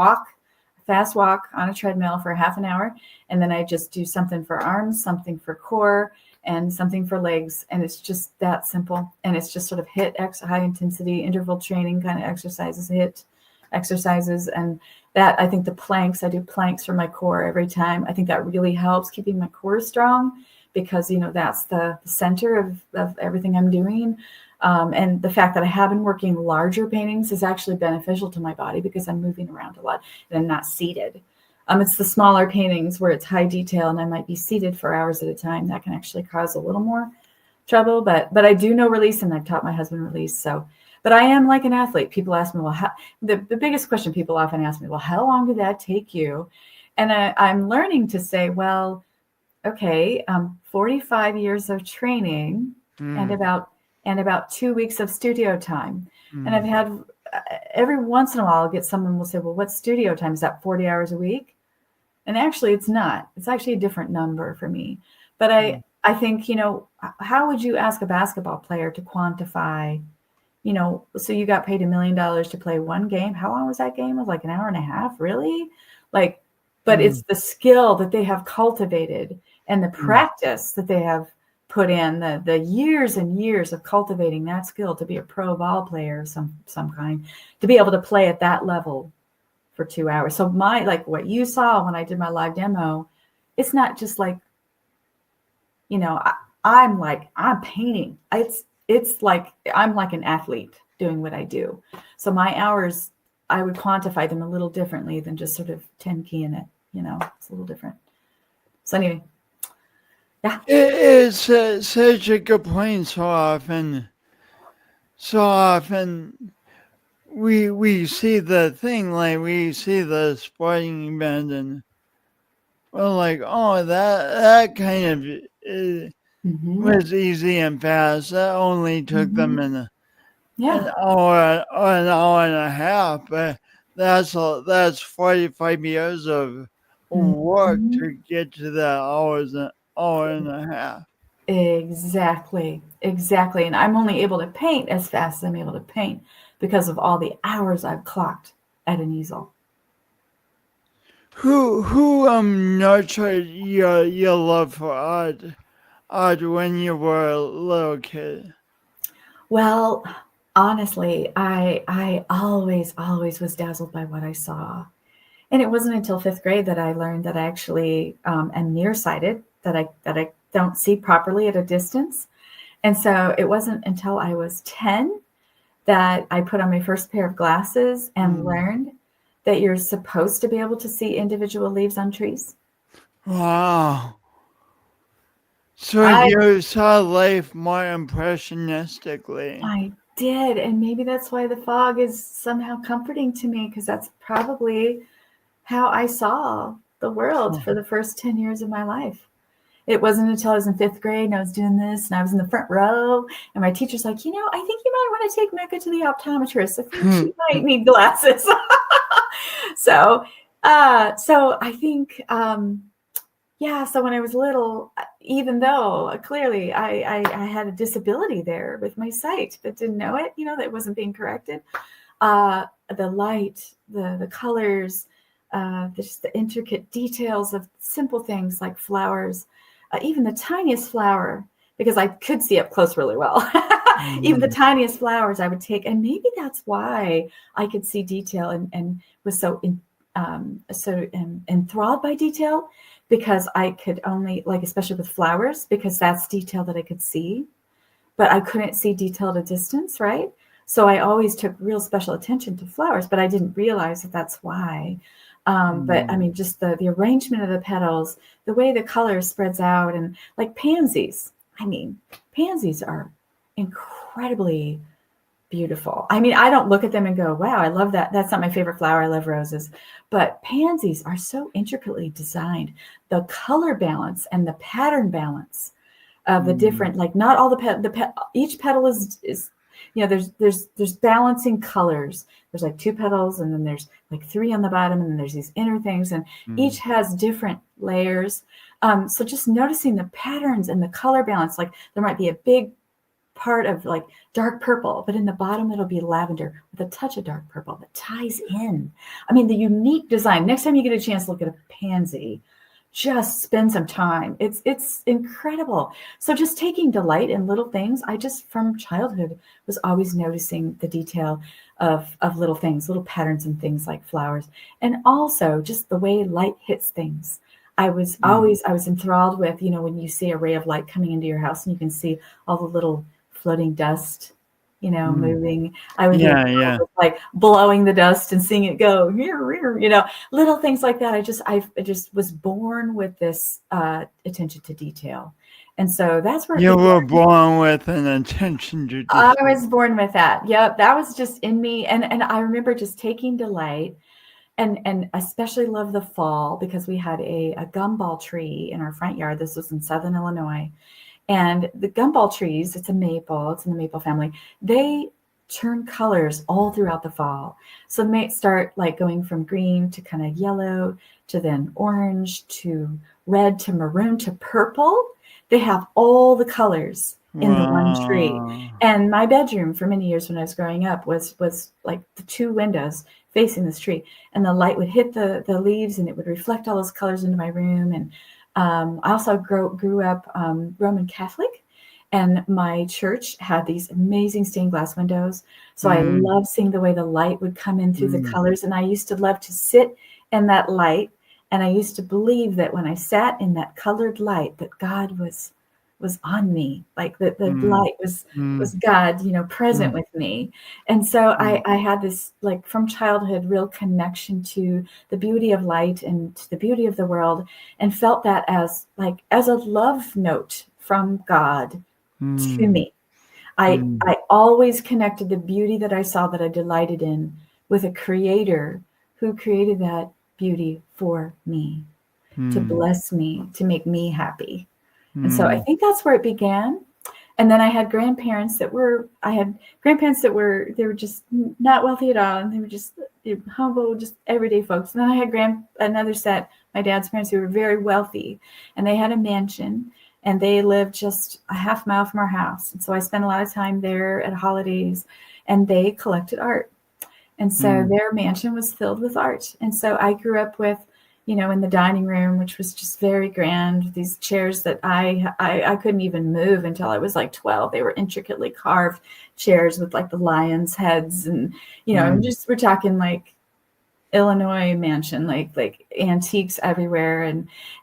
fast walk on a treadmill for half an hour. And then I just do something for arms, something for core, and something for legs. And it's just that simple. And it's just sort of high intensity interval training kind of exercises, HIIT exercises. And that, I think I do planks for my core every time. I think that really helps keeping my core strong, because, that's the center of everything I'm doing. And the fact that I have been working larger paintings is actually beneficial to my body, because I'm moving around a lot and I'm not seated. It's the smaller paintings where it's high detail and I might be seated for hours at a time that can actually cause a little more trouble. But I do know release, and I've taught my husband release. So, but I am like an athlete. People ask me, well, the biggest question people often ask me, well, how long did that take you? And I'm learning to say, well, okay, 45 years of training and about 2 weeks of studio time. And I've had every once in a while, I'll get someone will say, well, what's studio time? Is that 40 hours a week? And actually it's not. It's actually a different number for me. But I think, how would you ask a basketball player to quantify, so you got paid $1 million to play one game. How long was that game? It was like an hour and a half, really? But it's the skill that they have cultivated and the practice that they have put in, the years and years of cultivating that skill to be a pro ball player of some kind, to be able to play at that level for 2 hours. So what you saw when I did my live demo, it's not just like, I'm painting. It's like, I'm like an athlete doing what I do. So my hours, I would quantify them a little differently than just sort of 10 key in it. It's a little different. So anyway, yeah. It's such a good point. So often we see the thing, like we see the sporting event, and we're like, oh, that kind of was easy and fast. That only took them an hour or an hour and a half, but that's 45 years of work to get to that hour and a half. Exactly. And I'm only able to paint as fast as I'm able to paint because of all the hours I've clocked at an easel. Who nurtured your love for art when you were a little kid? Well, honestly, I always was dazzled by what I saw. And it wasn't until 5th grade that I learned that I actually am nearsighted, that I don't see properly at a distance. And so it wasn't until I was 10 that I put on my first pair of glasses and learned that you're supposed to be able to see individual leaves on trees. Wow. So you saw life more impressionistically. I did. And maybe that's why the fog is somehow comforting to me, because that's probably how I saw the world for the first 10 years of my life. It wasn't until I was in 5th grade and I was doing this and I was in the front row and my teacher's like, I think you might want to take Mecca to the optometrist. I think she might need glasses. So I think, so when I was little, even though clearly I had a disability there with my sight, but didn't know it, that wasn't being corrected. The light, the colors, just the intricate details of simple things like flowers, even the tiniest flower, because I could see up close really well. Even the tiniest flowers I would take. And maybe that's why I could see detail and was so enthralled by detail, because I could only, especially with flowers, because that's detail that I could see, but I couldn't see detail at a distance, right? So I always took real special attention to flowers, but I didn't realize that that's why. But I mean, just the arrangement of the petals, the way the color spreads out, and like pansies. I mean, pansies are incredibly beautiful. I mean, I don't look at them and go, wow, I love that. That's not my favorite flower. I love roses. But pansies are so intricately designed. The color balance and the pattern balance of the different, like not all each petal is, there's balancing colors. There's like 2 petals, and then there's like 3 on the bottom, and then there's these inner things, and each has different layers. So just noticing the patterns and the color balance, like there might be a big part of like dark purple, but in the bottom it'll be lavender with a touch of dark purple that ties in. I mean, the unique design. Next time you get a chance to look at a pansy, just spend some time. It's incredible. So just taking delight in little things. I just from childhood was always noticing the detail of little things, little patterns and things like flowers, and also just the way light hits things. I was enthralled with, when you see a ray of light coming into your house and you can see all the little floating dust, moving. I would with, like blowing the dust and seeing it go, little things like that. I just was born with this attention to detail. And so that's where you were born with an attention to detail. I was born with that. Yep. That was just in me. And I remember just taking delight and especially love the fall, because we had a gumball tree in our front yard. This was in Southern Illinois. And the gumball trees, it's in the maple family, they turn colors all throughout the fall. So they may start like going from green to kind of yellow to then orange to red to maroon to purple. They have all the colors in the one tree. And my bedroom for many years when I was growing up was like the 2 windows facing this tree, and the light would hit the leaves and it would reflect all those colors into my room. And I also grew up Roman Catholic, and my church had these amazing stained glass windows. So I loved seeing the way the light would come in through the colors. And I used to love to sit in that light. And I used to believe that when I sat in that colored light, that God was on me, like the light was God, present with me. And so I had this, like from childhood, real connection to the beauty of light and to the beauty of the world, and felt that as a love note from God to me. I always connected the beauty that I saw, that I delighted in, with a creator who created that beauty for me, to bless me, to make me happy. And so I think that's where it began. And then I had grandparents they were just not wealthy at all. And they were just humble, just everyday folks. And then I had another set, my dad's parents, who were very wealthy, and they had a mansion, and they lived just a half mile from our house. And so I spent a lot of time there at holidays, and they collected art. And so their mansion was filled with art. And so I grew up with, in the dining room, which was just very grand, these chairs that I couldn't even move until I was like 12. They were intricately carved chairs with like the lions' heads, and we're talking like Illinois mansion, like antiques everywhere.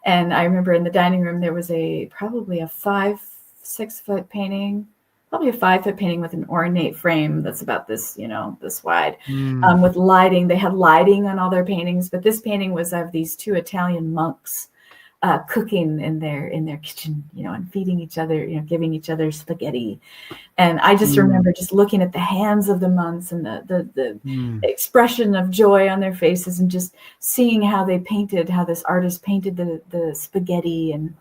And I remember in the dining room there was probably a 5-6 foot painting. Probably a 5 foot painting with an ornate frame that's about this, this wide, with lighting. They had lighting on all their paintings, but this painting was of these 2 Italian monks cooking in their kitchen, and feeding each other, giving each other spaghetti. And I just remember just looking at the hands of the monks and the expression of joy on their faces, and just seeing how this artist painted the spaghetti. And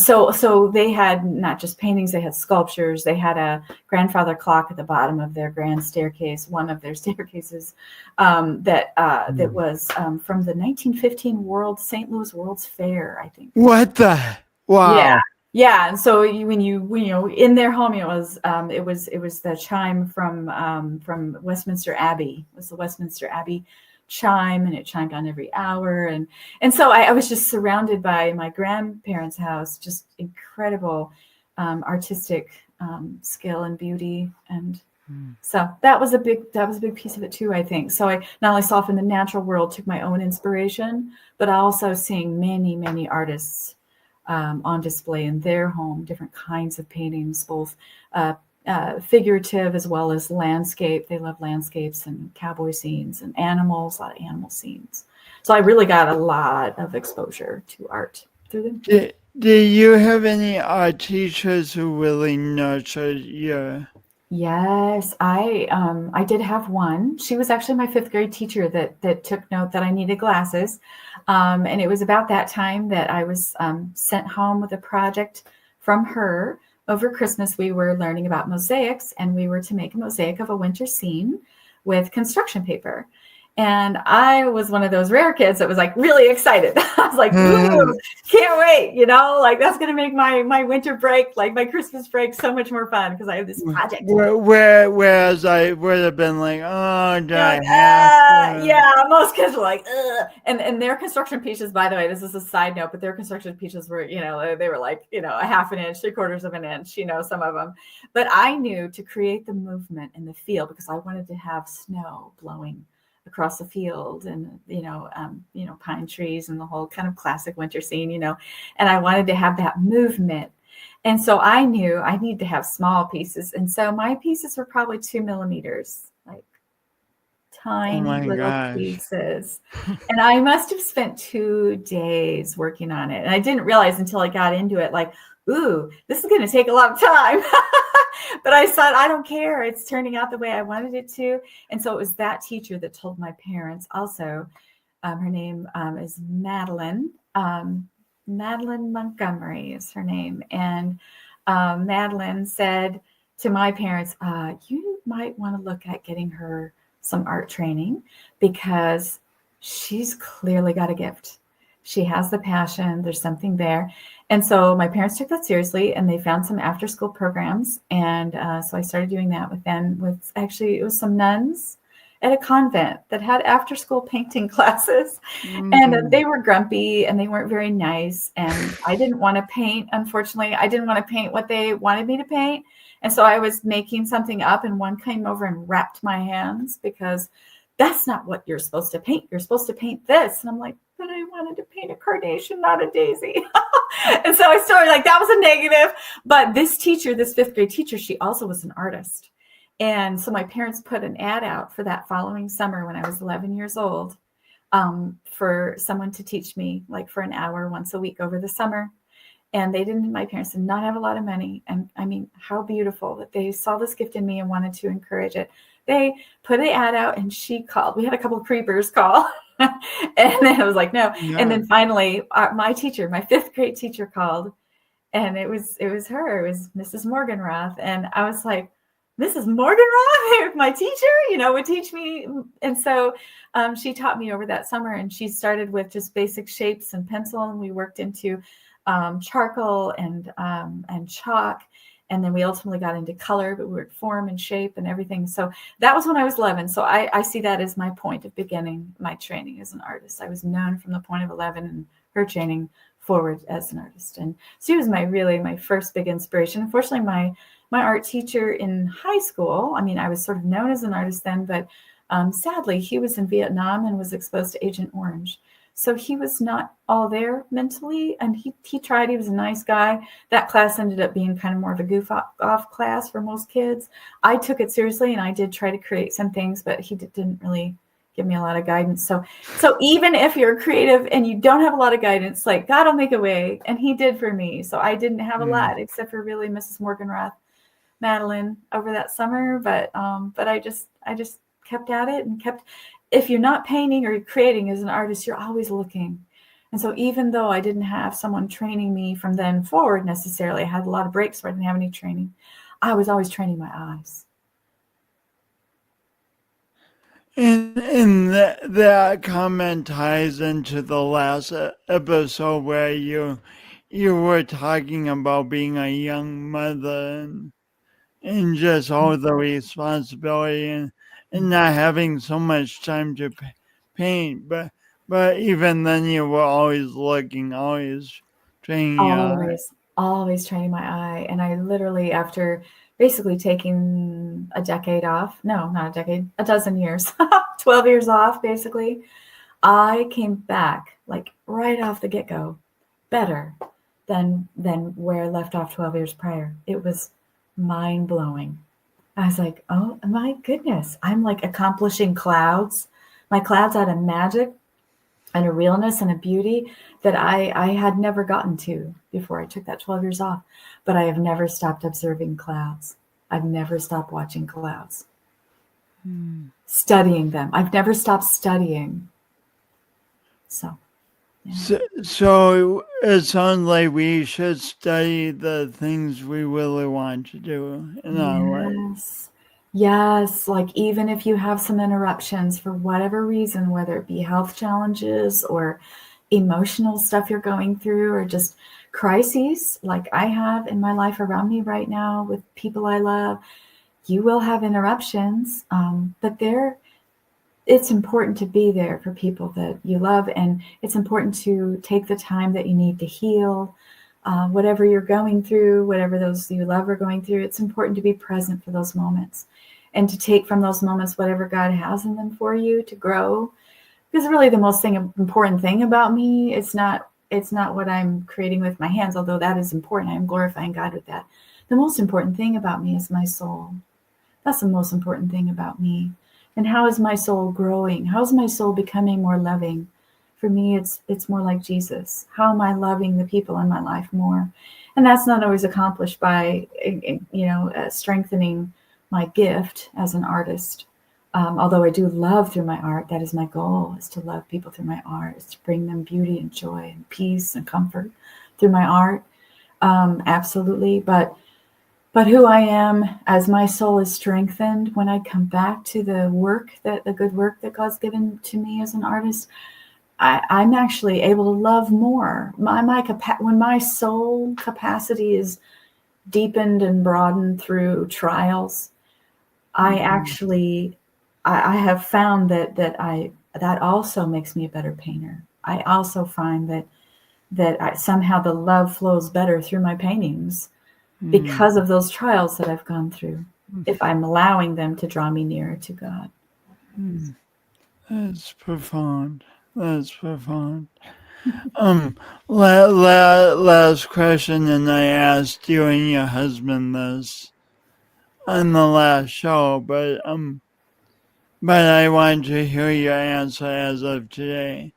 so they had not just paintings, they had sculptures. They had a grandfather clock at the bottom of their grand staircase, one of their staircases, that was from the 1915 St. Louis World's Fair, I think. What the? Wow. Yeah. And so when you in their home, it was the chime from Westminster Abbey. It was the Westminster Abbey chime, and it chimed on every hour. And so I was just surrounded by my grandparents' house, just incredible artistic skill and beauty. And so that was a big piece of it too, I think. So I not only saw from the natural world, took my own inspiration, but also seeing many, many artists on display in their home, different kinds of paintings, both figurative as well as landscape. They love landscapes and cowboy scenes and animals, a lot of animal scenes. So I really got a lot of exposure to art through them. Do you have any art teachers who really nurtured your Yes, I did have one. She was actually my fifth grade teacher that took note that I needed glasses. And it was about that time that I was sent home with a project from her. Over Christmas, we were learning about mosaics, and we were to make a mosaic of a winter scene with construction paper. And I was one of those rare kids that was like really excited. I was like, ooh, can't wait, like that's gonna make my winter break, like my Christmas break, so much more fun because I have this project. Whereas I would have been like, oh, do You're I like, have to? yeah, most kids were like, ugh. And their construction pieces, by the way, this is a side note, but their construction pieces were, they were like, a half an inch, 3/4 of an inch, some of them. But I knew to create the movement in the field because I wanted to have snow blowing across the field and, pine trees and the whole kind of classic winter scene, and I wanted to have that movement. And so I knew I need to have small pieces. And so my pieces were probably 2 millimeters, like Oh tiny my little gosh. pieces. And I must have spent 2 days working on it. And I didn't realize until I got into it, like, ooh, this is going to take a lot of time. But I thought, I don't care. It's turning out the way I wanted it to. And so it was that teacher that told my parents also. Her name is Madeline. Madeline Montgomery is her name. And Madeline said to my parents, you might want to look at getting her some art training because she's clearly got a gift. She has the passion. There's something there. And so my parents took that seriously and they found some after school programs. And so I started doing that with them. It was some nuns at a convent that had after school painting classes. And they were grumpy and they weren't very nice. And I didn't want to paint. Unfortunately, I didn't want to paint what they wanted me to paint. And so I was making something up and one came over and wrapped my hands because that's not what you're supposed to paint. You're supposed to paint this. And I'm like, but I wanted to paint a carnation, not a daisy. And so I started like, that was a negative. But this teacher, this fifth grade teacher, she also was an artist. And so my parents put an ad out for that following summer when I was 11 years old for someone to teach me like for an hour once a week over the summer. And my parents did not have a lot of money. And I mean, how beautiful that they saw this gift in me and wanted to encourage it. They put an ad out and she called. We had a couple of creepers call. And then I was like, no. Yeah. And then finally, my teacher, my fifth grade teacher called. And it was her. It was Mrs. Morganroth. And I was like, Mrs. Morganroth, my teacher, would teach me. And so she taught me over that summer. And she started with just basic shapes and pencil. And we worked into charcoal and chalk. And then we ultimately got into color, but we were form and shape and everything. So that was when I was 11. So I see that as my point of beginning my training as an artist. I was known from the point of 11 and her training forward as an artist. And she was my first big inspiration. Unfortunately, my art teacher in high school, I mean, I was sort of known as an artist then, but sadly, he was in Vietnam and was exposed to Agent Orange. So he was not all there mentally, and he tried. He was a nice guy. That class ended up being kind of more of a goof off class for most kids. I took it seriously, and I did try to create some things, but he didn't really give me a lot of guidance. So even if you're creative and you don't have a lot of guidance, like God will make a way, and he did for me. So I didn't have a lot except for really Mrs. Morganroth, Madeline over that summer. But I just kept at it and kept. If you're not painting or creating as an artist, you're always looking. And so even though I didn't have someone training me from then forward necessarily, I had a lot of breaks where I didn't have any training. I was always training my eyes. And that comment ties into the last episode where you were talking about being a young mother and just all the responsibility and not having so much time to paint. But even then, you were always looking, always training. Always training my eye. And I literally, after basically taking a decade off, no, not a decade, a dozen years, 12 years off, basically, I came back like right off the get-go, better than where I left off 12 years prior. It was mind-blowing. I was like, oh my goodness, I'm like accomplishing clouds. My clouds had a magic and a realness and a beauty that I had never gotten to before I took that 12 years off. But I have never stopped observing clouds. I've never stopped watching clouds, studying them. I've never stopped studying. So, yeah. So it sounds like we should study the things we really want to do in our life. Yes. Like even if you have some interruptions for whatever reason, whether it be health challenges or emotional stuff you're going through or just crises like I have in my life around me right now with people I love, you will have interruptions. But it's important to be there for people that you love, and it's important to take the time that you need to heal. Whatever you're going through, whatever those you love are going through, it's important to be present for those moments and to take from those moments whatever God has in them for you to grow. Because really the most important thing about me, it's not what I'm creating with my hands, although that is important. I'm glorifying God with that. The most important thing about me is my soul. That's the most important thing about me. And how is my soul growing? How is my soul becoming more loving? For me, it's more like Jesus. How am I loving the people in my life more? And that's not always accomplished by, strengthening my gift as an artist. Although I do love through my art, that is my goal, is to love people through my art, is to bring them beauty and joy and peace and comfort through my art. Absolutely. But who I am as my soul is strengthened, when I come back to the good work that God's given to me as an artist, I'm actually able to love more. When my soul capacity is deepened and broadened through trials, I actually I have found that also makes me a better painter. I also find that somehow the love flows better through my paintings because of those trials that I've gone through, if I'm allowing them to draw me nearer to God. That's profound. That's profound. Last question, and I asked you and your husband this on the last show, but I want to hear your answer as of today.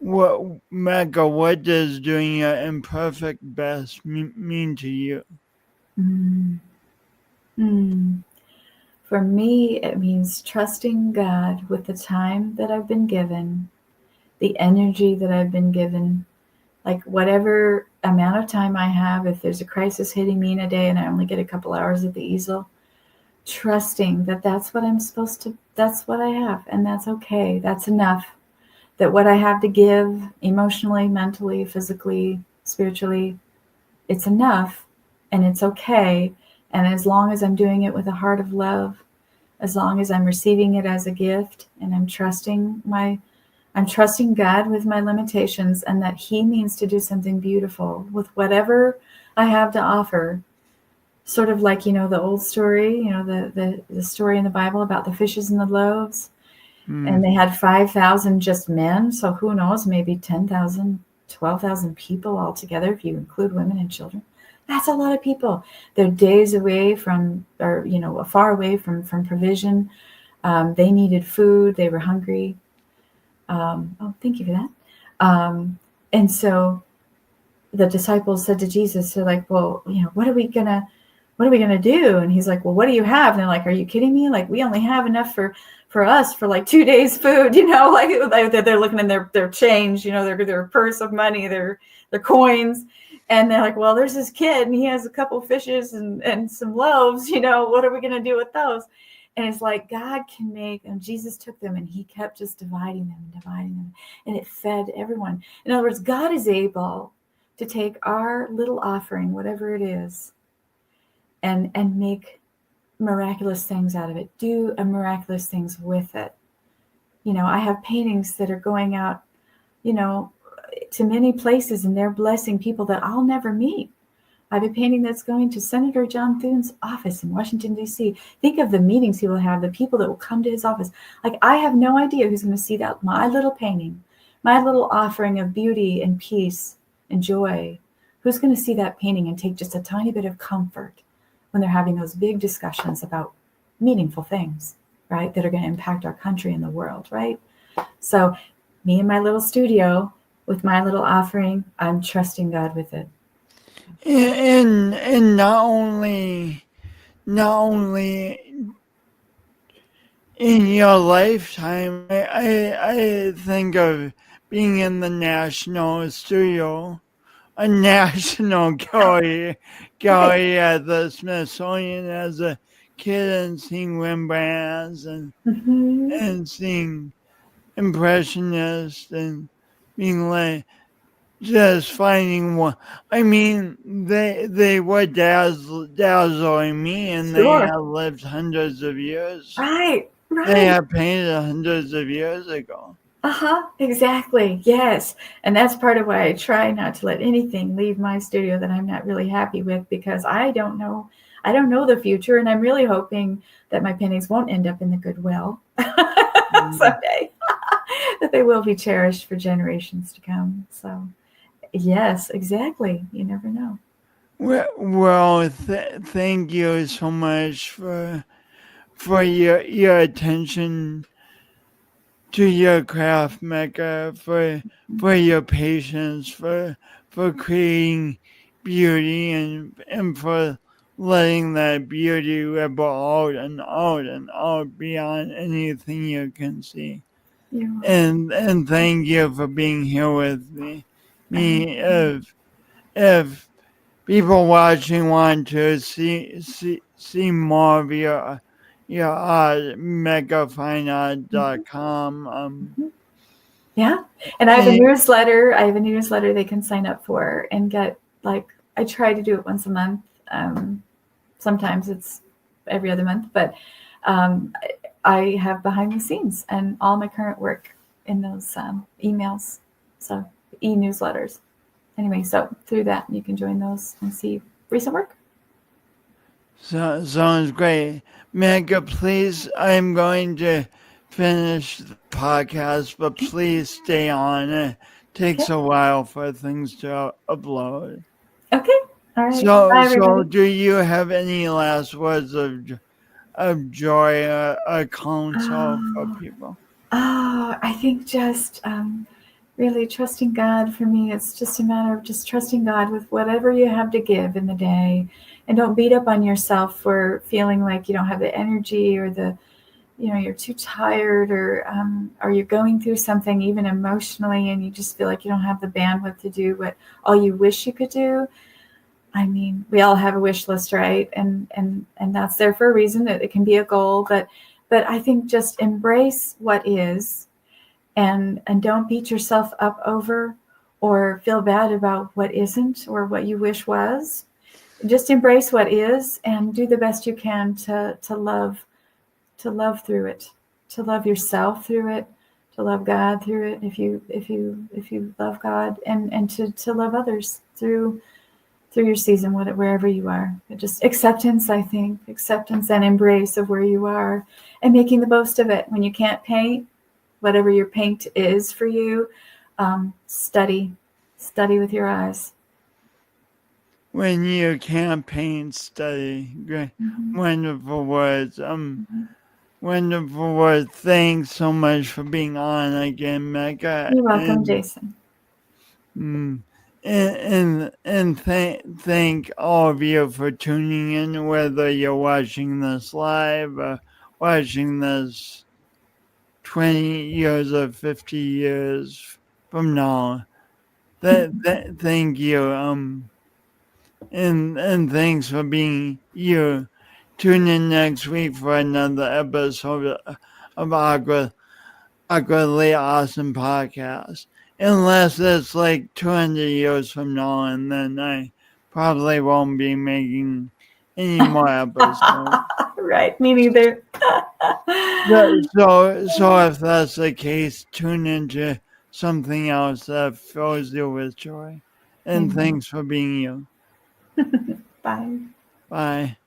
Mecca, what does doing your imperfect best mean to you? Mm. Mm. For me, it means trusting God with the time that I've been given, the energy that I've been given, like whatever amount of time I have. If there's a crisis hitting me in a day and I only get a couple hours at the easel, trusting that that's what I'm supposed to, that's what I have, and that's okay. That's enough. That what I have to give emotionally, mentally, physically, spiritually, it's enough and it's okay. And as long as I'm doing it with a heart of love, as long as I'm receiving it as a gift and I'm trusting God with my limitations, and that He means to do something beautiful with whatever I have to offer. Sort of like, the old story, the story in the Bible about the fishes and the loaves. And they had 5,000 just men. So who knows, maybe 10,000, 12,000 people altogether, if you include women and children. That's a lot of people. They're days away from, or, far away from provision. They needed food. They were hungry. Thank you for that. And so the disciples said to Jesus, they're like, well, what are we gonna do? And he's like, well, what do you have? And they're like, are you kidding me? Like, we only have enough for us for like 2 days food, like they're looking in their change, their purse of money, their coins. And they're like, well, there's this kid and he has a couple fishes and some loaves, what are we going to do with those? And it's like God can make, and Jesus took them and He kept just dividing them, and it fed everyone. In other words, God is able to take our little offering, whatever it is, and make miraculous things out of it, do miraculous things with it. I have paintings that are going out, to many places, and they're blessing people that I'll never meet. I have a painting that's going to Senator John Thune's office in Washington, D.C. Think of the meetings he will have, the people that will come to his office. Like, I have no idea who's going to see that. My little painting, my little offering of beauty and peace and joy. Who's going to see that painting and take just a tiny bit of comfort when they're having those big discussions about meaningful things, right? That are going to impact our country and the world, right? So me and my little studio with my little offering, I'm trusting God with it. And not not only in your lifetime, I think of being in the National Studio, a national Right. gallery at the Smithsonian as a kid, and seeing Rembrandts Hmm. and seeing Impressionists and being like, just finding one. I mean, they were dazzling me, and they Sure. had lived hundreds of years. Right. They Right. had painted hundreds of years ago. Uh-huh, exactly. Yes. And that's part of why I try not to let anything leave my studio that I'm not really happy with, because I don't know the future, and I'm really hoping that my paintings won't end up in the Goodwill Mm. someday. That they will be cherished for generations to come. So, yes, exactly. You never know. Well, thank you so much for your attention to your craft, Mecca, for your patience, for creating beauty, and for letting that beauty ripple out and out and out beyond anything you can see. You're welcome. And thank you for being here with me. If people watching want to see more of your art, megafineart.com. Yeah. And I have a And newsletter. They can sign up for and get, like, I try to do it once a month. Sometimes it's every other month, but um, I have behind the scenes and all my current work in those emails. So e-newsletters. Anyway, so through that you can join those and see recent work. sounds great. Mega, please, I'm going to finish the podcast, but Okay. please stay on. It Okay. takes a while for things to upload. Okay. All right. So, Bye, everybody. do you have any last words of joy, or counsel for Oh, people? I think just really trusting God. For me, it's just a matter of just trusting God with whatever you have to give in the day. And don't beat up on yourself for feeling like you don't have the energy, or you're too tired, or you're going through something even emotionally and you just feel like you don't have the bandwidth to do what all you wish you could do. I mean, we all have a wish list, right? And that's there for a reason. It can be a goal, but I think just embrace what is, and don't beat yourself up over or feel bad about what isn't or what you wish was. Just embrace what is and do the best you can to love through it, to love yourself through it, to love God through it, if you love God, and to love others through your season, wherever you are. Just acceptance, I think, acceptance and embrace of where you are, and making the most of it. When you can't paint, whatever your paint is for you, study with your eyes. When you can't paint, study. Great, Mm-hmm. wonderful words. Mm-hmm. Wonderful words. Thanks so much for being on again, Mecca. You're welcome, Jason. Mm, and thank all of you for tuning in, whether you're watching this live or watching this 20 years or 50 years from now. Thank you. And thanks for being you. Tune in next week for another episode of Awkwardly Awesome Podcast. Unless it's like 200 years from now, and then I probably won't be making any more episodes. Right, me neither. So if that's the case, tune into something else that fills you with joy. And Amen. thanks for being you. Bye. Bye.